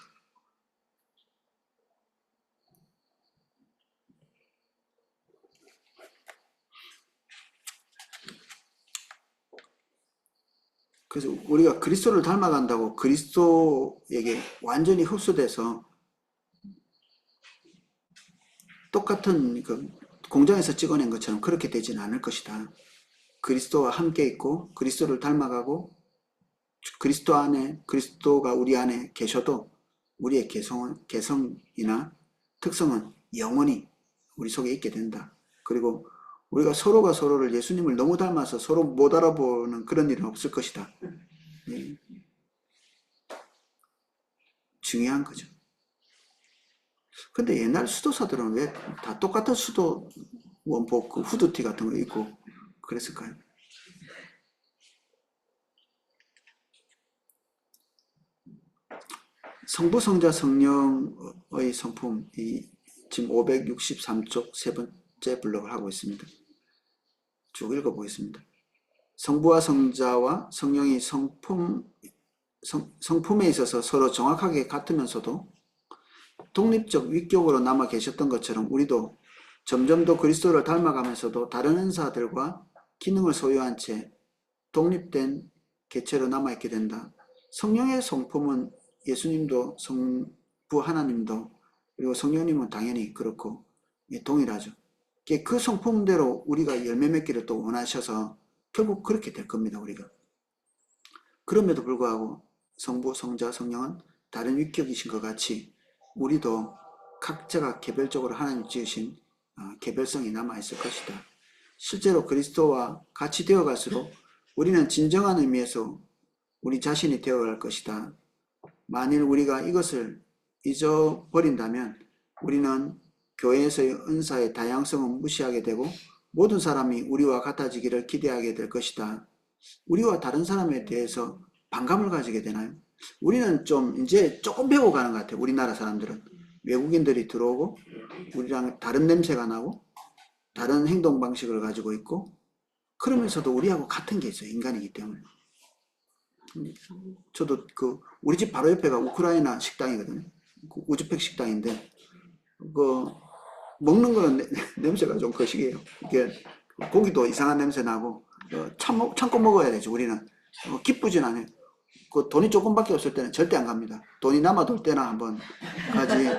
그래서 우리가 그리스도를 닮아간다고 그리스도에게 완전히 흡수돼서 똑같은 그 공장에서 찍어낸 것처럼 그렇게 되지는 않을 것이다. 그리스도와 함께 있고 그리스도를 닮아가고 그리스도 안에 그리스도가 우리 안에 계셔도 우리의 개성이나 특성은 영원히 우리 속에 있게 된다. 그리고 우리가 서로가 서로를 예수님을 너무 닮아서 서로 못 알아보는 그런 일은 없을 것이다. 예. 중요한 거죠. 근데 옛날 수도사들은 왜 다 똑같은 수도 원복 그 후드티 같은 거 입고 그랬을까요? 성부, 성자, 성령의 성품이 지금 563쪽 세 번째 블록을 하고 있습니다. 쭉 읽어보겠습니다. 성부와 성자와 성령이 성품에 있어서 서로 정확하게 같으면서도 독립적 위격으로 남아 계셨던 것처럼 우리도 점점 더 그리스도를 닮아가면서도 다른 은사들과 기능을 소유한 채 독립된 개체로 남아있게 된다. 성령의 성품은 예수님도 성부 하나님도 그리고 성령님은 당연히 그렇고 동일하죠. 그 성품대로 우리가 열매 맺기를 또 원하셔서 결국 그렇게 될 겁니다. 우리가. 그럼에도 불구하고 성부, 성자, 성령은 다른 위격이신 것 같이 우리도 각자가 개별적으로 하나님 지으신 개별성이 남아있을 것이다. 실제로 그리스도와 같이 되어갈수록 우리는 진정한 의미에서 우리 자신이 되어갈 것이다. 만일 우리가 이것을 잊어버린다면 우리는 교회에서의 은사의 다양성은 무시하게 되고 모든 사람이 우리와 같아지기를 기대하게 될 것이다. 우리와 다른 사람에 대해서 반감을 가지게 되나요? 우리는 좀 이제 조금 배워가는 것 같아요. 우리나라 사람들은. 외국인들이 들어오고 우리랑 다른 냄새가 나고 다른 행동 방식을 가지고 있고 그러면서도 우리하고 같은 게 있어요. 인간이기 때문에. 저도 우리 집 바로 옆에가 우크라이나 식당이거든요. 우즈벡 식당인데 먹는 거는 냄새가 좀 거시기해요. 이게 고기도 이상한 냄새 나고 참고 먹어야 되죠. 우리는 기쁘진 않아요. 돈이 조금밖에 없을 때는 절대 안 갑니다. 돈이 남아돌 때나 한번 가지.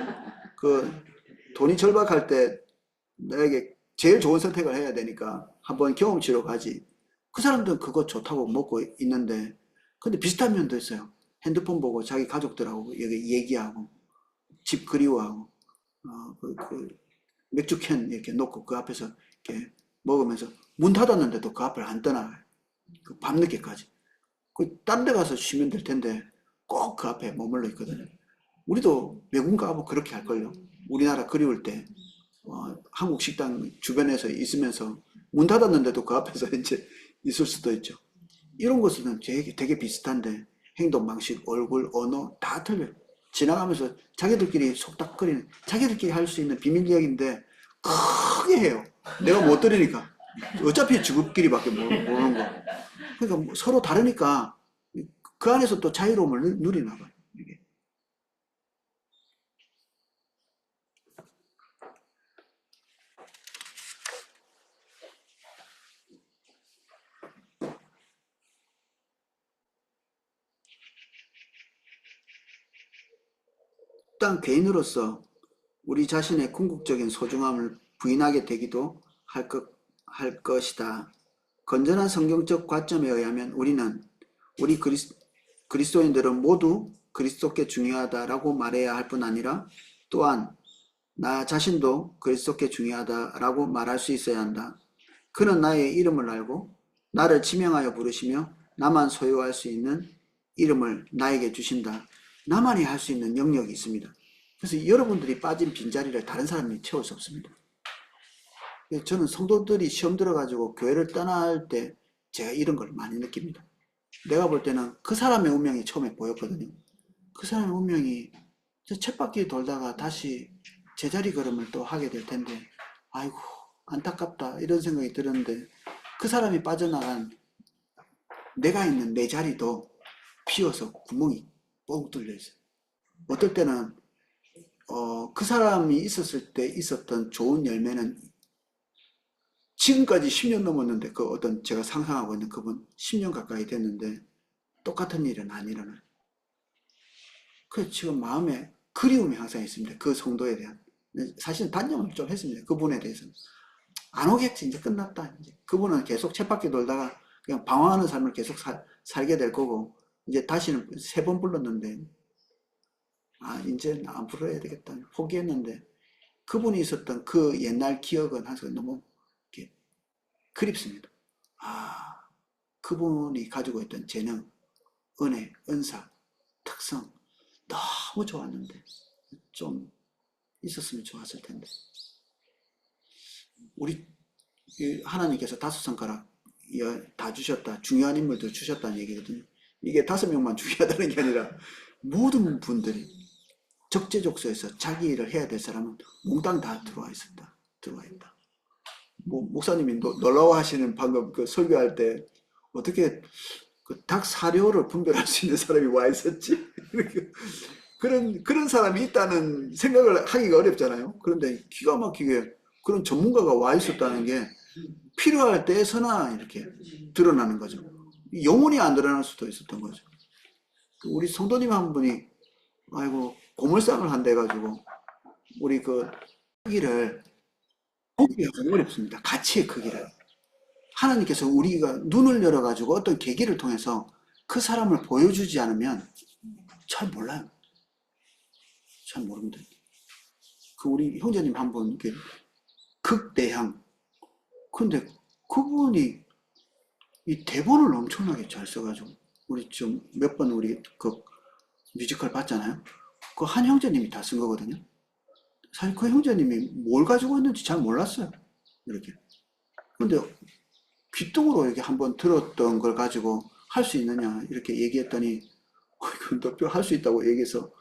돈이 절박할 때 나에게 제일 좋은 선택을 해야 되니까 한번 경험치로 가지. 그 사람들은 그거 좋다고 먹고 있는데 근데 비슷한 면도 있어요. 핸드폰 보고 자기 가족들하고 여기 얘기하고 집 그리워하고 맥주캔 이렇게 놓고 그 앞에서 이렇게 먹으면서 문 닫았는데도 그 앞을 안 떠나가요. 밤늦게까지. 딴 데 가서 쉬면 될 텐데 꼭 그 앞에 머물러 있거든요. 우리도 외국 가면 그렇게 할걸요. 우리나라 그리울 때 한국 식당 주변에서 있으면서 문 닫았는데도 그 앞에서 이제 있을 수도 있죠. 이런 것은 되게 비슷한데 행동 방식, 얼굴, 언어 다 틀려요. 지나가면서 자기들끼리 속닥거리는 자기들끼리 할 수 있는 비밀 이야기인데 크게 해요. 내가 못 들으니까. 어차피 주급끼리밖에 모르는 거. 그러니까 뭐 서로 다르니까 그 안에서 또 자유로움을 누리나 봐요. 이게. 일단 개인으로서 우리 자신의 궁극적인 소중함을 부인하게 되기도 할 것이다. 건전한 성경적 관점에 의하면 우리 그리스도인들은 모두 그리스도께 중요하다라고 말해야 할 뿐 아니라 또한 나 자신도 그리스도께 중요하다라고 말할 수 있어야 한다. 그는 나의 이름을 알고 나를 지명하여 부르시며 나만 소유할 수 있는 이름을 나에게 주신다. 나만이 할 수 있는 영역이 있습니다. 그래서 여러분들이 빠진 빈자리를 다른 사람이 채울 수 없습니다. 저는 성도들이 시험 들어가지고 교회를 떠날 때 제가 이런 걸 많이 느낍니다. 내가 볼 때는 그 사람의 운명이 처음에 보였거든요. 그 사람의 운명이 쳇바퀴 돌다가 다시 제자리 걸음을 또 하게 될 텐데, 아이고, 안타깝다. 이런 생각이 들었는데, 그 사람이 빠져나간 내가 있는 내 자리도 비어서 구멍이 뻥 뚫려 있어요. 어떨 때는, 그 사람이 있었을 때 있었던 좋은 열매는 지금까지 10년 넘었는데, 그 어떤 제가 상상하고 있는 그분 10년 가까이 됐는데, 똑같은 일은 안 일어나요. 그래서 지금 마음에 그리움이 항상 있습니다. 그 성도에 대한. 사실은 단정을 좀 했습니다. 그분에 대해서는. 안 오겠지. 이제 끝났다. 이제. 그분은 계속 쳇바퀴 돌다가 그냥 방황하는 삶을 계속 살게 될 거고, 이제 다시는 3번 불렀는데, 이제 안 불러야 되겠다. 포기했는데, 그분이 있었던 그 옛날 기억은 항상 너무 이렇게 그립습니다. 아, 그분이 가지고 있던 재능, 은혜, 은사, 특성, 너무 좋았는데, 좀 있었으면 좋았을 텐데. 우리 하나님께서 5손가락 다 주셨다. 중요한 인물들 주셨다는 얘기거든요. 이게 5명만 중요하다는 게 아니라 모든 분들이 적재적소에서 자기 일을 해야 될 사람은 몽땅 다 들어와 있었다. 들어와 있다. 목사님이 놀라워 하시는 방금 그 설교할 때 어떻게 그 닭 사료를 분별할 수 있는 사람이 와 있었지? 그런 사람이 있다는 생각을 하기가 어렵잖아요. 그런데 기가 막히게 그런 전문가가 와 있었다는 게 필요할 때에서나 이렇게 드러나는 거죠. 영혼이 안 드러날 수도 있었던 거죠. 우리 성도님 한 분이 아이고 고물상을 한대 가지고 우리 그 크기를 보기가 어렵습니다. 가치의 크기를. 하나님께서 우리가 눈을 열어 가지고 어떤 계기를 통해서 그 사람을 보여주지 않으면 잘 몰라요. 잘 모릅니다. 그 우리 형제님 한 분 이렇게 극대향. 근데 그분이 이 대본을 엄청나게 잘 써가지고 우리 좀 몇 번 우리 그 뮤지컬 봤잖아요. 그 한 형제님이 다 쓴 거거든요. 사실 그 형제님이 뭘 가지고 있는지 잘 몰랐어요. 이렇게. 근데 귀뚱으로 이렇게 한번 들었던 걸 가지고 할 수 있느냐 이렇게 얘기했더니 너뼈 할 수 있다고 얘기해서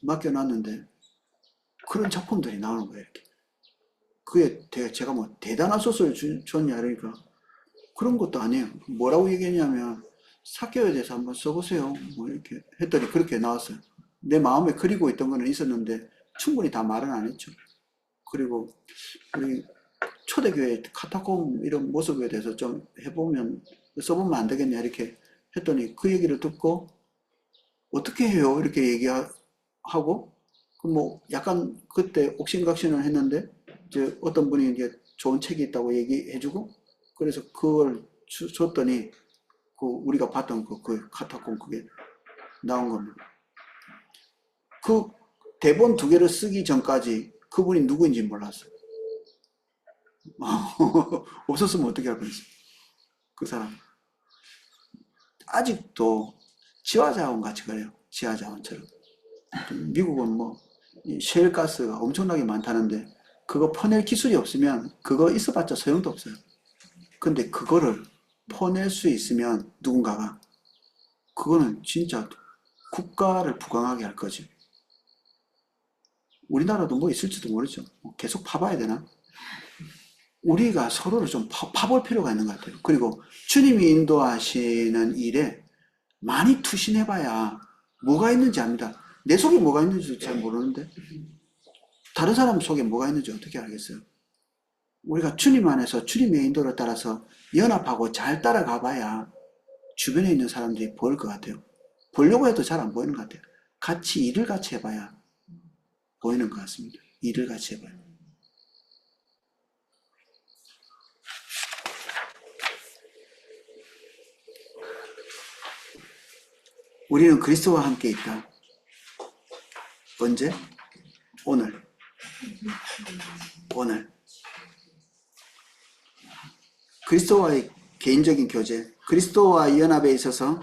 맡겨놨는데 그런 작품들이 나오는 거예요. 이렇게. 그게 제가 뭐 대단한 소설을 줬냐 그러니까 그런 것도 아니에요. 뭐라고 얘기했냐면 사교에 대해서 한번 써보세요. 뭐 이렇게 했더니 그렇게 나왔어요. 내 마음에 그리고 있던 거는 있었는데 충분히 다 말은 안 했죠. 그리고 우리 초대교회 카타콤 이런 모습에 대해서 좀 해보면 써보면 안 되겠냐 이렇게 했더니 그 얘기를 듣고 어떻게 해요? 이렇게 얘기하고 그 뭐 약간 그때 옥신각신을 했는데 이제 어떤 분이 이제 좋은 책이 있다고 얘기해주고 그래서 그걸 줬더니 그 우리가 봤던 그 카타콤 그게 나온 겁니다. 그 대본 2개를 쓰기 전까지 그분이 누구인지 몰랐어요. 없었으면 어떻게 할 뻔했어요. 그 사람. 아직도 지화자원 같이 그래요. 지화자원처럼. 미국은 뭐 셰일가스가 엄청나게 많다는데 그거 퍼낼 기술이 없으면 그거 있어봤자 소용도 없어요. 근데 그거를 퍼낼 수 있으면 누군가가 그거는 진짜 국가를 부강하게 할 거지. 우리나라도 뭐 있을지도 모르죠. 계속 파봐야 되나? 우리가 서로를 좀 파볼 필요가 있는 것 같아요. 그리고 주님이 인도하시는 일에 많이 투신해봐야 뭐가 있는지 압니다. 내 속에 뭐가 있는지 잘 모르는데 다른 사람 속에 뭐가 있는지 어떻게 알겠어요? 우리가 주님 안에서 주님의 인도를 따라서 연합하고 잘 따라가 봐야 주변에 있는 사람들이 보일 것 같아요. 보려고 해도 잘 안 보이는 것 같아요. 같이 일을 같이 해봐야 보이는 것 같습니다. 일을 같이 해봐요. 우리는 그리스도와 함께 있다. 언제? 오늘. 오늘. 그리스도와의 개인적인 교제, 그리스도와 연합에 있어서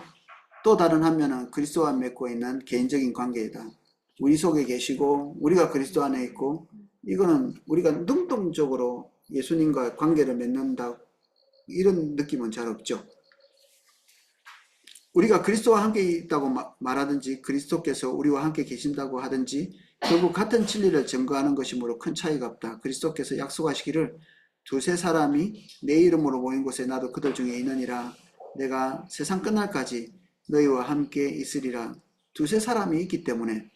또 다른 한 면은 그리스도와 맺고 있는 개인적인 관계이다. 우리 속에 계시고 우리가 그리스도 안에 있고 이거는 우리가 능동적으로 예수님과 관계를 맺는다 이런 느낌은 잘 없죠. 우리가 그리스도와 함께 있다고 말하든지 그리스도께서 우리와 함께 계신다고 하든지 결국 같은 진리를 증거하는 것이므로 큰 차이가 없다. 그리스도께서 약속하시기를 두세 사람이 내 이름으로 모인 곳에 나도 그들 중에 있느니라. 내가 세상 끝날까지 너희와 함께 있으리라. 두세 사람이 있기 때문에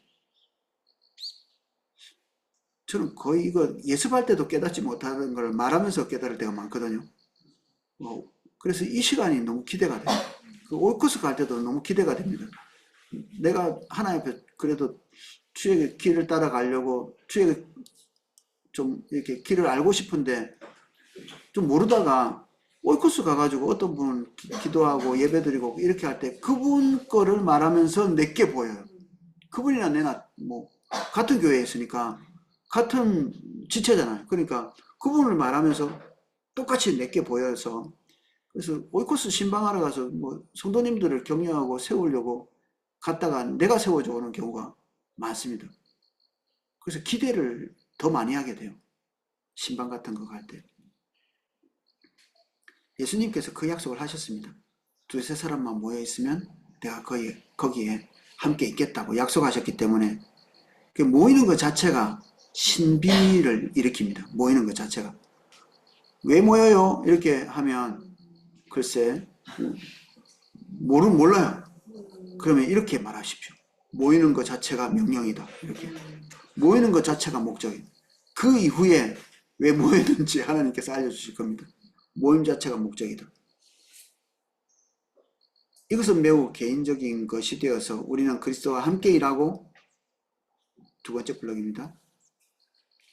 저는 거의 이거 예습할 때도 깨닫지 못하는 걸 말하면서 깨달을 때가 많거든요. 그래서 이 시간이 너무 기대가 돼요. 그 올코스 갈 때도 너무 기대가 됩니다. 내가 하나님 앞에 그래도 주의 길을 따라가려고 주의 좀 이렇게 길을 알고 싶은데 좀 모르다가 올코스 가가지고 어떤 분은 기도하고 예배드리고 이렇게 할 때 그분 거를 말하면서 내게 보여요. 그분이나 내나 뭐 같은 교회에 있으니까 같은 지체잖아요. 그러니까 그분을 말하면서 똑같이 내게 보여서 그래서 오이코스 신방하러 가서 뭐 성도님들을 격려하고 세우려고 갔다가 내가 세워져 오는 경우가 많습니다. 그래서 기대를 더 많이 하게 돼요. 신방 같은 거 갈 때. 예수님께서 그 약속을 하셨습니다. 두세 사람만 모여 있으면 내가 거기에 함께 있겠다고 약속하셨기 때문에 모이는 것 자체가 신비를 일으킵니다. 모이는 것 자체가. 왜 모여요? 이렇게 하면 글쎄 몰라요. 그러면 이렇게 말하십시오. 모이는 것 자체가 명령이다. 이렇게. 모이는 것 자체가 목적이다. 그 이후에 왜 모였는지 하나님께서 알려주실 겁니다. 모임 자체가 목적이다. 이것은 매우 개인적인 것이 되어서 우리는 그리스도와 함께 일하고 두 번째 블록입니다.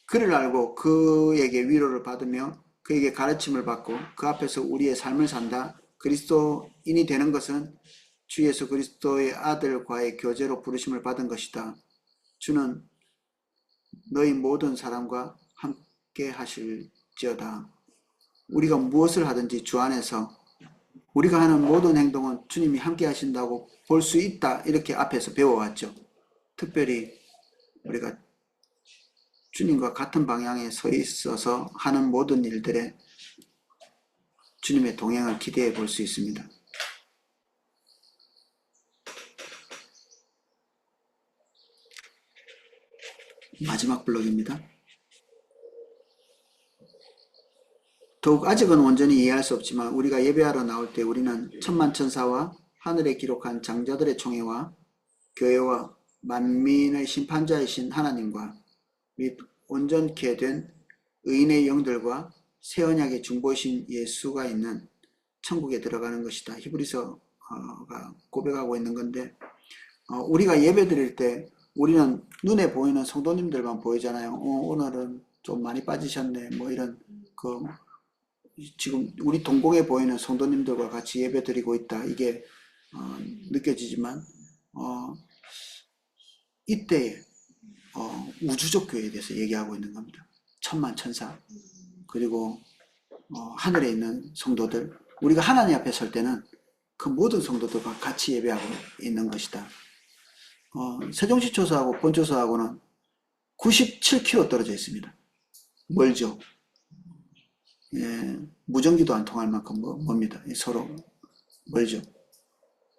그를 알고 그에게 위로를 받으며 그에게 가르침을 받고 그 앞에서 우리의 삶을 산다. 그리스도인이 되는 것은 주 예수 그리스도의 아들과의 교제로 부르심을 받은 것이다. 주는 너희 모든 사람과 함께 하실지어다. 우리가 무엇을 하든지 주 안에서 우리가 하는 모든 행동은 주님이 함께 하신다고 볼 수 있다. 이렇게 앞에서 배워왔죠. 특별히 우리가 주님과 같은 방향에 서 있어서 하는 모든 일들에 주님의 동행을 기대해 볼 수 있습니다. 마지막 블록입니다. 더욱 아직은 온전히 이해할 수 없지만 우리가 예배하러 나올 때 우리는 천만천사와 하늘에 기록한 장자들의 총회와 교회와 만민의 심판자이신 하나님과 및 온전케 된 의인의 영들과 새 언약의 중보이신 예수가 있는 천국에 들어가는 것이다. 히브리서가 고백하고 있는 건데 우리가 예배 드릴 때 우리는 눈에 보이는 성도님들만 보이잖아요. 오늘은 좀 많이 빠지셨네. 뭐 이런 지금 우리 동공에 보이는 성도님들과 같이 예배 드리고 있다. 이게 느껴지지만 이때 우주적 교회에 대해서 얘기하고 있는 겁니다. 천만천사 그리고 하늘에 있는 성도들 우리가 하나님 앞에 설 때는 그 모든 성도들과 같이 예배하고 있는 것이다. 세종시초소하고 본초소하고는 97km 떨어져 있습니다. 멀죠. 예, 무전기도 안 통할 만큼 멉니다. 서로 멀죠.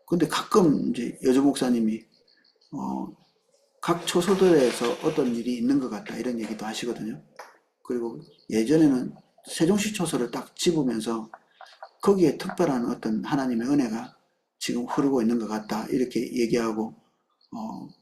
근데 가끔 이제 여주 목사님이 각 초소들에서 어떤 일이 있는 것 같다 이런 얘기도 하시거든요. 그리고 예전에는 세종시 초소를 딱 집으면서 거기에 특별한 어떤 하나님의 은혜가 지금 흐르고 있는 것 같다 이렇게 얘기하고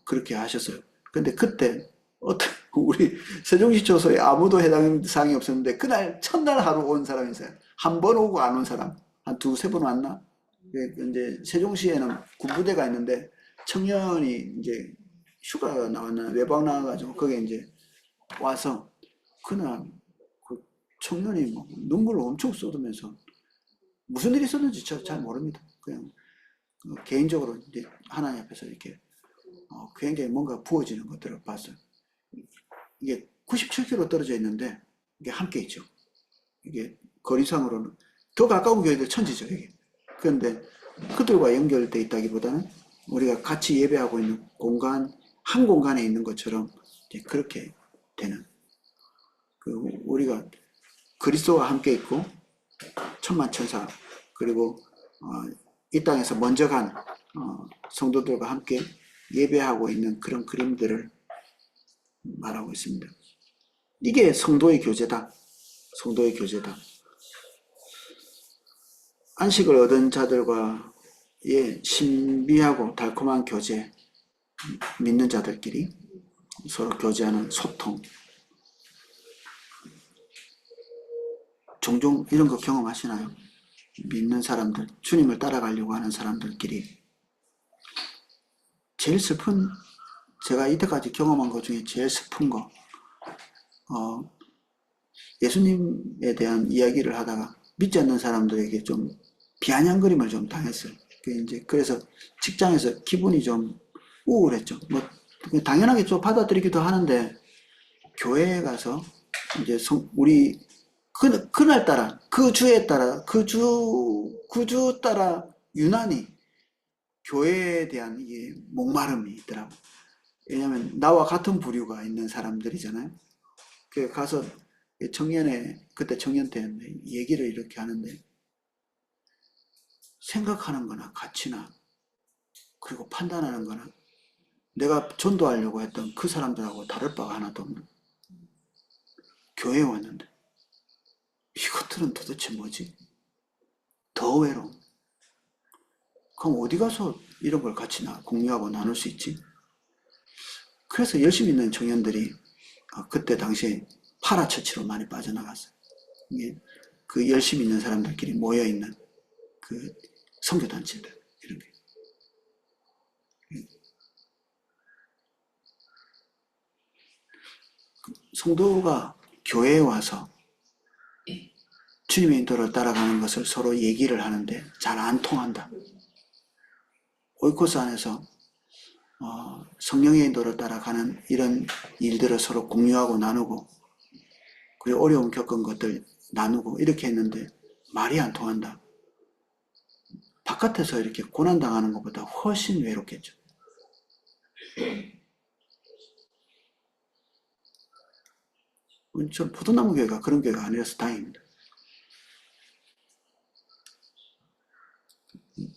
그렇게 하셨어요. 근데 그때 어떤 우리 세종시 초소에 아무도 해당 사항이 없었는데 그날 첫날 하루 온 사람이 있어요. 한 번 오고 안 온 사람 한 두세 번 왔나? 이제 세종시에는 군부대가 있는데 청년이 이제 휴가 나왔나 외박 나와가지고 거기에 이제 와서 그날 그 청년이 뭐 눈물을 엄청 쏟으면서 무슨 일이 있었는지 잘 모릅니다. 그냥 개인적으로 이제 하나님 앞에서 이렇게 굉장히 뭔가 부어지는 것들을 봤어요. 이게 97km 떨어져 있는데 이게 함께 있죠. 이게 거리상으로는 더 가까운 교회들 천지죠, 이게. 그런데 그들과 연결되어 있다기보다는 우리가 같이 예배하고 있는 공간, 한 공간에 있는 것처럼 이제 그렇게 되는. 우리가 그리스도와 함께 있고 천만천사 그리고 이 땅에서 먼저 간 성도들과 함께 예배하고 있는 그런 그림들을 말하고 있습니다. 이게 성도의 교제다. 성도의 교제다. 안식을 얻은 자들과의 신비하고 달콤한 교제, 믿는 자들끼리 서로 교제하는 소통. 종종 이런 거 경험하시나요? 믿는 사람들, 주님을 따라가려고 하는 사람들끼리. 제일 슬픈, 제가 이때까지 경험한 것 중에 제일 슬픈 거, 예수님에 대한 이야기를 하다가 믿지 않는 사람들에게 좀 비아냥거림을 좀 당했어요. 그래서 직장에서 기분이 좀 우울했죠. 뭐 당연하게 좀 받아들이기도 하는데 교회에 가서 이제 우리 그날따라 그 주에 따라 그 주 따라 유난히 교회에 대한 이 목마름이 있더라고. 왜냐하면 나와 같은 부류가 있는 사람들이잖아요. 그 가서 그때 청년 때였는데 얘기를 이렇게 하는데 생각하는 거나 가치나 그리고 판단하는 거나 내가 전도하려고 했던 그 사람들하고 다를 바가 하나도 없는 교회에 왔는데 이것들은 도대체 뭐지? 더 외로움. 그럼 어디 가서 이런 걸 같이 공유하고 나눌 수 있지? 그래서 열심히 있는 청년들이 그때 당시에 파라처치로 많이 빠져나갔어요. 그 열심히 있는 사람들끼리 모여있는 그 선교단체들 이런 게. 성도가 교회에 와서 주님의 인도를 따라가는 것을 서로 얘기를 하는데 잘 안 통한다. 오이코스 안에서 성령의 인도를 따라가는 이런 일들을 서로 공유하고 나누고 그리고 어려움 겪은 것들 나누고 이렇게 했는데 말이 안 통한다. 바깥에서 이렇게 고난당하는 것보다 훨씬 외롭겠죠. 전 포도나무 교회가 그런 교회가 아니라서 다행입니다.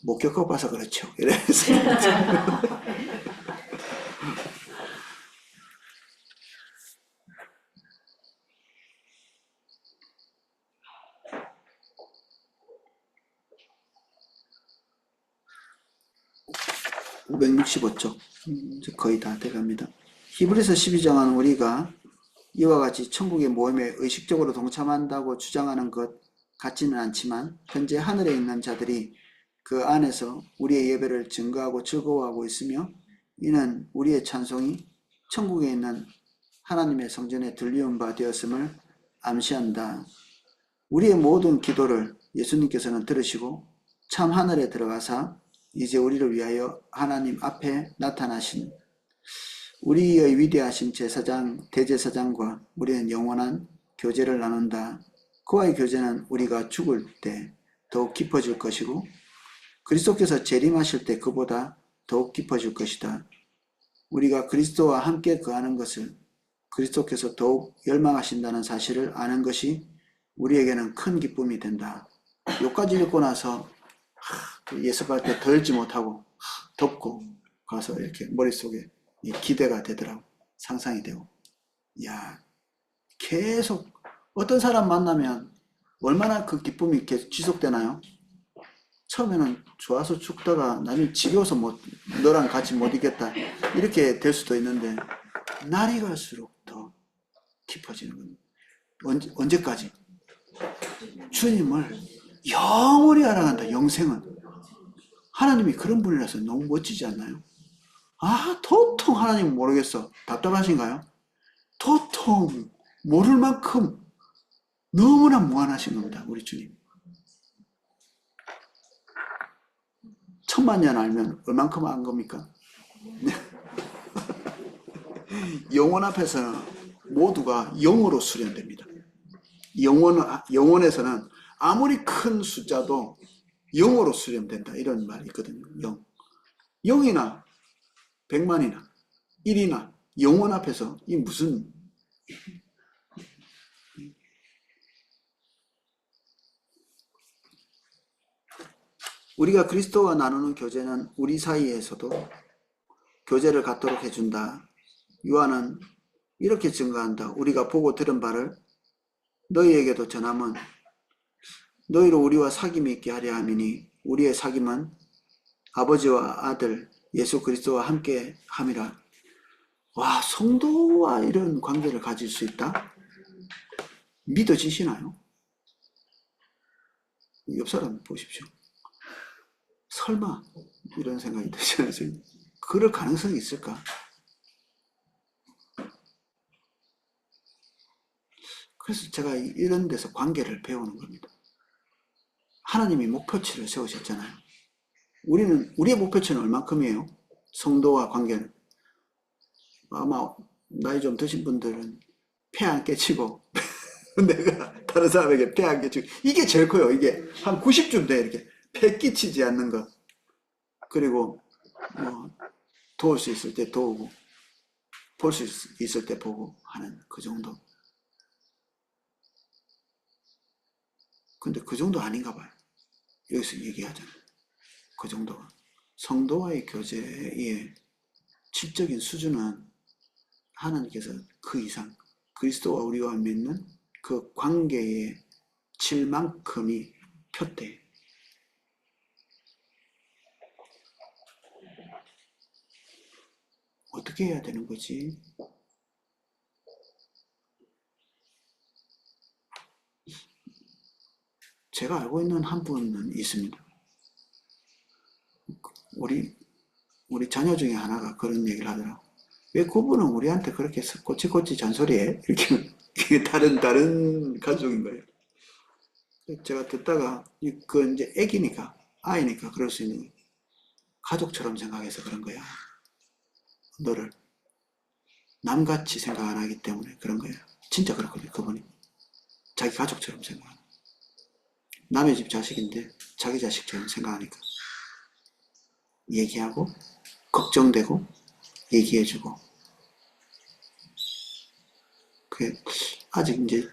못 겪어봐서 그렇죠. 이래서. (565쪽) 이제 거의 다 돼갑니다. 히브리서 12장은 우리가 이와 같이 천국의 모임에 의식적으로 동참한다고 주장하는 것 같지는 않지만 현재 하늘에 있는 자들이 그 안에서 우리의 예배를 증거하고 즐거워하고 있으며 이는 우리의 찬송이 천국에 있는 하나님의 성전에 들리운 바 되었음을 암시한다. 우리의 모든 기도를 예수님께서는 들으시고 참 하늘에 들어가사 이제 우리를 위하여 하나님 앞에 나타나신 우리의 위대하신 제사장, 대제사장과 우리는 영원한 교제를 나눈다. 그와의 교제는 우리가 죽을 때 더욱 깊어질 것이고 그리스도께서 재림하실 때 그보다 더욱 깊어질 것이다. 우리가 그리스도와 함께 거하는 것을 그리스도께서 더욱 열망하신다는 사실을 아는 것이 우리에게는 큰 기쁨이 된다. 여기까지 읽고 나서 예습할 때 덜지 못하고 덮고 가서 이렇게 머릿속에 기대가 되더라고. 상상이 되고. 야, 계속 어떤 사람 만나면 얼마나 그 기쁨이 계속 지속되나요? 처음에는 좋아서 죽다가 나중에 지겨워서 너랑 같이 못 있겠다 이렇게 될 수도 있는데 날이 갈수록 더 깊어지는 겁니다. 언제까지? 주님을 영원히 알아간다. 영생은 하나님이 그런 분이라서 너무 멋지지 않나요? 도통 하나님 모르겠어. 답답하신가요? 도통 모를 만큼 너무나 무한하신 겁니다. 우리 주님. 1000만 년 알면 얼만큼 안 겁니까? 영혼 앞에서는 모두가 영으로 수련됩니다. 영혼에서는 아무리 큰 숫자도 영으로 수렴된다. 이런 말이 있거든요. 0이나 100만이나 1이나 영혼 앞에서 이 무슨 우리가 그리스도와 나누는 교제는 우리 사이에서도 교제를 갖도록 해준다. 요한은 이렇게 증거한다. 우리가 보고 들은 바를 너희에게도 전함은 너희로 우리와 사귐이 있게 하려 함이니 우리의 사귐은 아버지와 아들 예수 그리스도와 함께 함이라. 와, 성도와 이런 관계를 가질 수 있다? 믿어지시나요? 옆 사람 보십시오. 설마 이런 생각이 드지 않으세요? 그럴 가능성이 있을까? 그래서 제가 이런 데서 관계를 배우는 겁니다. 하나님이 목표치를 세우셨잖아요. 우리의 목표치는 얼만큼이에요? 성도와 관계는. 아마 나이 좀 드신 분들은 폐 안 깨치고 내가 다른 사람에게 폐 안 끼치고 이게 제일 커요. 이게 한 90쯤 돼. 이렇게 폐 끼치지 않는 것. 그리고 도울 수 있을 때 도우고 볼 수 있을 때 보고 하는 그 정도. 근데 그 정도 아닌가 봐요. 여기서 얘기하잖아요. 그 정도가. 성도와의 교제의 질적인 수준은 하나님께서 그 이상 그리스도와 우리와 맺는 그 관계의 질만큼이 표대. 어떻게 해야 되는 거지? 제가 알고 있는 한 분은 있습니다. 우리 자녀 중에 하나가 그런 얘기를 하더라고. 왜 그분은 우리한테 그렇게 꼬치꼬치 잔소리해? 이렇게 다른 가족인 거예요. 제가 듣다가 그 이제 애기니까 아이니까 그럴 수 있는 가족처럼 생각해서 그런 거야. 너를 남같이 생각 안 하기 때문에 그런 거야. 진짜 그렇거든요. 그분이 자기 가족처럼 생각하는. 남의 집 자식인데 자기 자식처럼 생각하니까 얘기하고 걱정되고 얘기해주고. 그게 아직 이제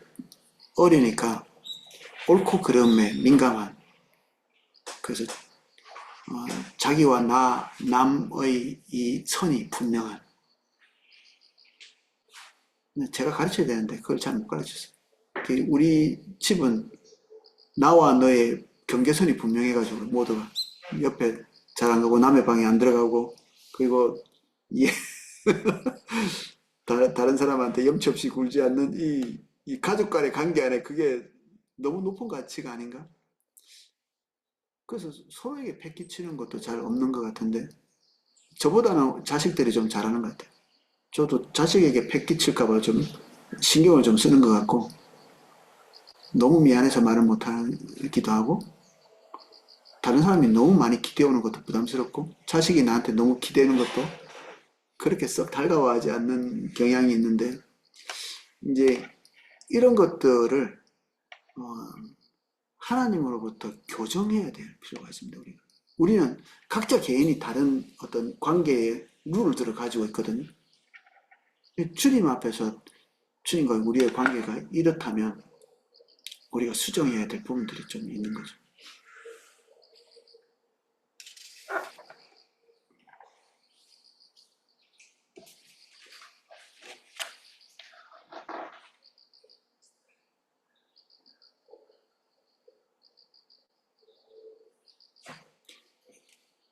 어리니까 옳고 그름에 민감한. 그래서 자기와 남의 이 선이 분명한. 제가 가르쳐야 되는데 그걸 잘 못 가르쳤어요. 우리 집은 나와 너의 경계선이 분명해가지고 모두가 옆에 잘 안 가고 남의 방에 안 들어가고 그리고 다른 사람한테 염치 없이 굴지 않는 이 가족 간의 관계 안에 그게 너무 높은 가치가 아닌가? 그래서 서로에게 패기치는 것도 잘 없는 것 같은데 저보다는 자식들이 좀 잘하는 것 같아요. 저도 자식에게 패기칠까봐 좀 신경을 좀 쓰는 것 같고 너무 미안해서 말을 못하기도 하고 다른 사람이 너무 많이 기대오는 것도 부담스럽고 자식이 나한테 너무 기대는 것도 그렇게 썩 달가워하지 않는 경향이 있는데 이제 이런 것들을 하나님으로부터 교정해야 될 필요가 있습니다. 우리는 각자 개인이 다른 어떤 관계의 룰들을 가지고 있거든요. 주님 앞에서 주님과 우리의 관계가 이렇다면 우리가 수정해야 될 부분들이 좀 있는 거죠.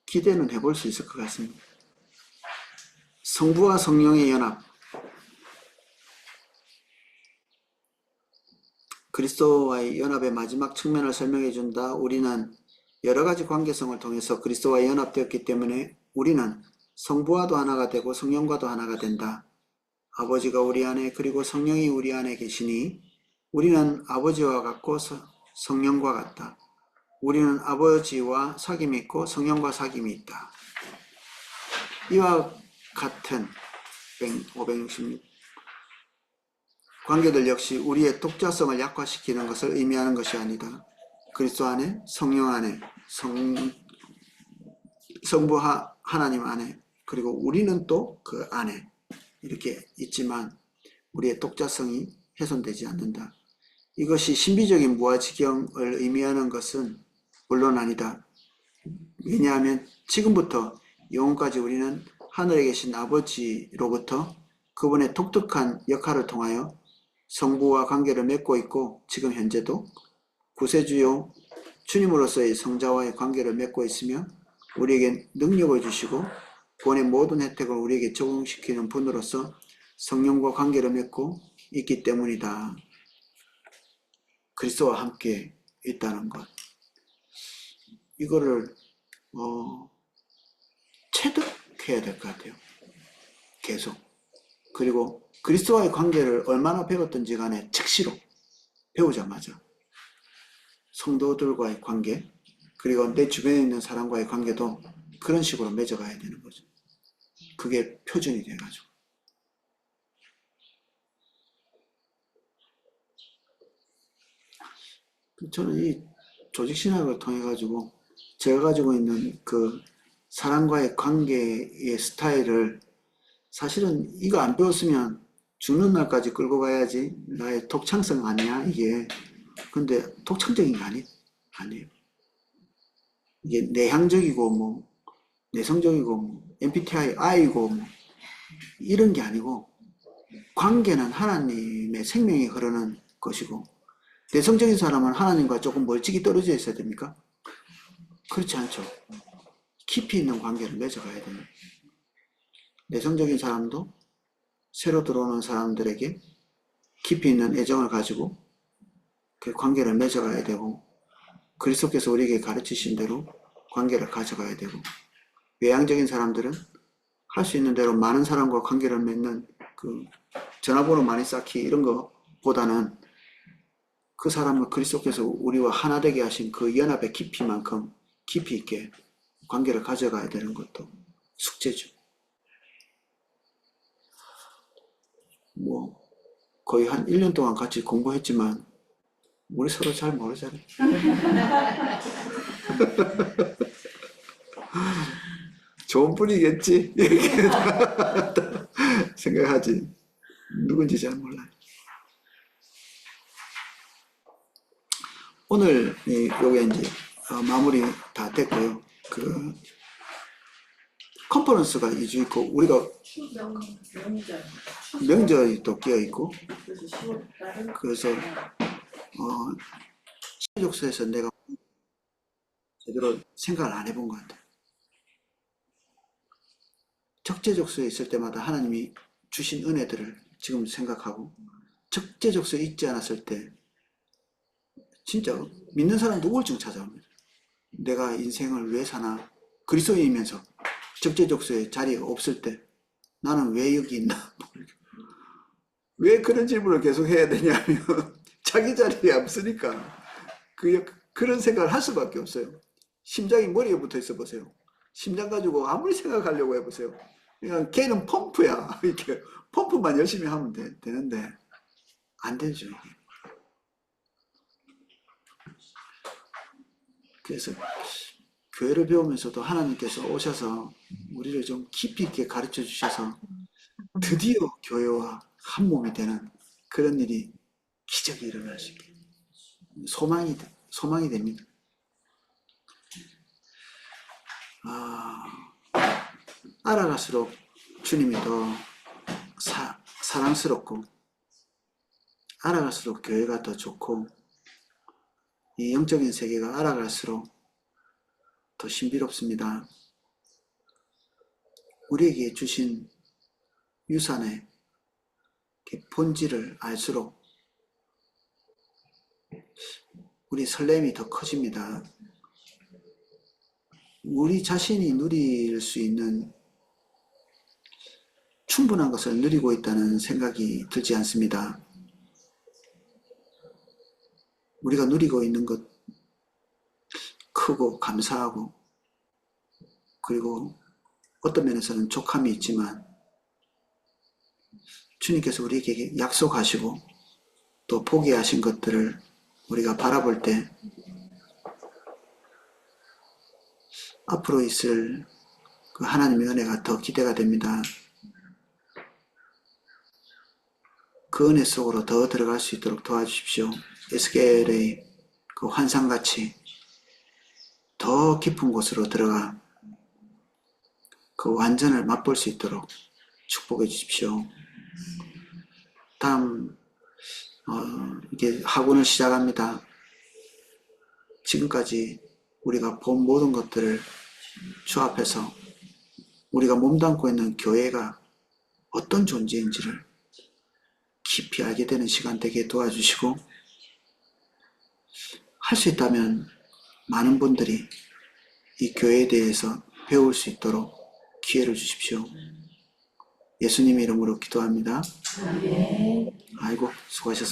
기대는 해볼 수 있을 것 같습니다. 성부와 성령의 연합, 그리스도와의 연합의 마지막 측면을 설명해 준다. 우리는 여러 가지 관계성을 통해서 그리스도와 연합되었기 때문에 우리는 성부와도 하나가 되고 성령과도 하나가 된다. 아버지가 우리 안에 그리고 성령이 우리 안에 계시니 우리는 아버지와 같고 성령과 같다. 우리는 아버지와 사귐이 있고 성령과 사귐이 있다. 이와 같은 566 관계들 역시 우리의 독자성을 약화시키는 것을 의미하는 것이 아니다. 그리스도 안에, 성령 안에, 성부 하나님 안에, 그리고 우리는 또 그 안에 이렇게 있지만 우리의 독자성이 훼손되지 않는다. 이것이 신비적인 무아지경을 의미하는 것은 물론 아니다. 왜냐하면 지금부터 영원까지 우리는 하늘에 계신 아버지로부터 그분의 독특한 역할을 통하여 성부와 관계를 맺고 있고 지금 현재도 구세주요 주님으로서의 성자와의 관계를 맺고 있으며 우리에게 능력을 주시고 구원의 모든 혜택을 우리에게 적용시키는 분으로서 성령과 관계를 맺고 있기 때문이다. 그리스도와 함께 있다는 것. 이거를 체득해야 될 것 같아요. 계속. 그리고 그리스도와의 관계를 얼마나 배웠든지 간에 즉시로 배우자마자 성도들과의 관계, 그리고 내 주변에 있는 사람과의 관계도 그런 식으로 맺어가야 되는 거죠. 그게 표준이 돼가지고. 저는 이 조직신학을 통해가지고 제가 가지고 있는 그 사람과의 관계의 스타일을 사실은 이거 안 배웠으면 죽는 날까지 끌고 가야지 나의 독창성 아니야 이게. 근데 독창적인 게 아니에요. 이게 내향적이고 뭐 내성적이고 뭐 MBTI I고 뭐 이런 게 아니고 관계는 하나님의 생명이 흐르는 것이고 내성적인 사람은 하나님과 조금 멀찍이 떨어져 있어야 됩니까? 그렇지 않죠. 깊이 있는 관계를 맺어가야 됩니다. 내성적인 사람도 새로 들어오는 사람들에게 깊이 있는 애정을 가지고 그 관계를 맺어가야 되고 그리스도께서 우리에게 가르치신 대로 관계를 가져가야 되고 외향적인 사람들은 할 수 있는 대로 많은 사람과 관계를 맺는 그 전화번호 많이 쌓기 이런 것보다는 그 사람을 그리스도께서 우리와 하나 되게 하신 그 연합의 깊이만큼 깊이 있게 관계를 가져가야 되는 것도 숙제죠. 뭐 거의 한 1년 동안 같이 공부했지만 우리 서로 잘 모르잖아요. 좋은 분이겠지 이렇게 생각하지 누군지 잘 몰라요. 오늘 요게 이제 마무리 다 됐고요. 그 컨퍼런스가 2주 있고 우리가 명절이 또 끼어 있고 그래서 신족서에서 내가 제대로 생각을 안 해본 것 같아요. 적재적소에 있을 때마다 하나님이 주신 은혜들을 지금 생각하고 적재적소에 있지 않았을 때 진짜 믿는 사람도 우울증 찾아옵니다. 내가 인생을 왜 사나 그리스도인이면서 적재적소에 자리가 없을 때 나는 왜 여기 있나 왜 그런 질문을 계속 해야 되냐면 자기 자리에 없으니까 그런 생각을 할 수밖에 없어요. 심장이 머리에 붙어 있어 보세요. 심장 가지고 아무리 생각하려고 해보세요. 그러니까 걔는 펌프야. 이렇게 펌프만 열심히 하면 되는데 안 되죠. 그래서 교회를 배우면서도 하나님께서 오셔서 우리를 좀 깊이 있게 가르쳐 주셔서 드디어 교회와 한 몸이 되는 그런 일이 기적이 일어날 수 있게 소망이 됩니다. 알아갈수록 주님이 더 사랑스럽고 알아갈수록 교회가 더 좋고 이 영적인 세계가 알아갈수록 더 신비롭습니다. 우리에게 주신 유산의 본질을 알수록 우리 설렘이 더 커집니다. 우리 자신이 누릴 수 있는 충분한 것을 누리고 있다는 생각이 들지 않습니다. 우리가 누리고 있는 것 크고 감사하고 그리고 어떤 면에서는 족함이 있지만 주님께서 우리에게 약속하시고 또 포기하신 것들을 우리가 바라볼 때 앞으로 있을 그 하나님의 은혜가 더 기대가 됩니다. 그 은혜 속으로 더 들어갈 수 있도록 도와주십시오. 에스겔의 그 환상같이 더 깊은 곳으로 들어가 그 완전을 맛볼 수 있도록 축복해 주십시오. 다음 이게 학원을 시작합니다. 지금까지 우리가 본 모든 것들을 주 앞에서 우리가 몸담고 있는 교회가 어떤 존재인지를 깊이 알게 되는 시간 되게 도와주시고 할 수 있다면 많은 분들이 이 교회에 대해서 배울 수 있도록 기회를 주십시오. 예수님 이름으로 기도합니다. 아이고 수고하셨습니다.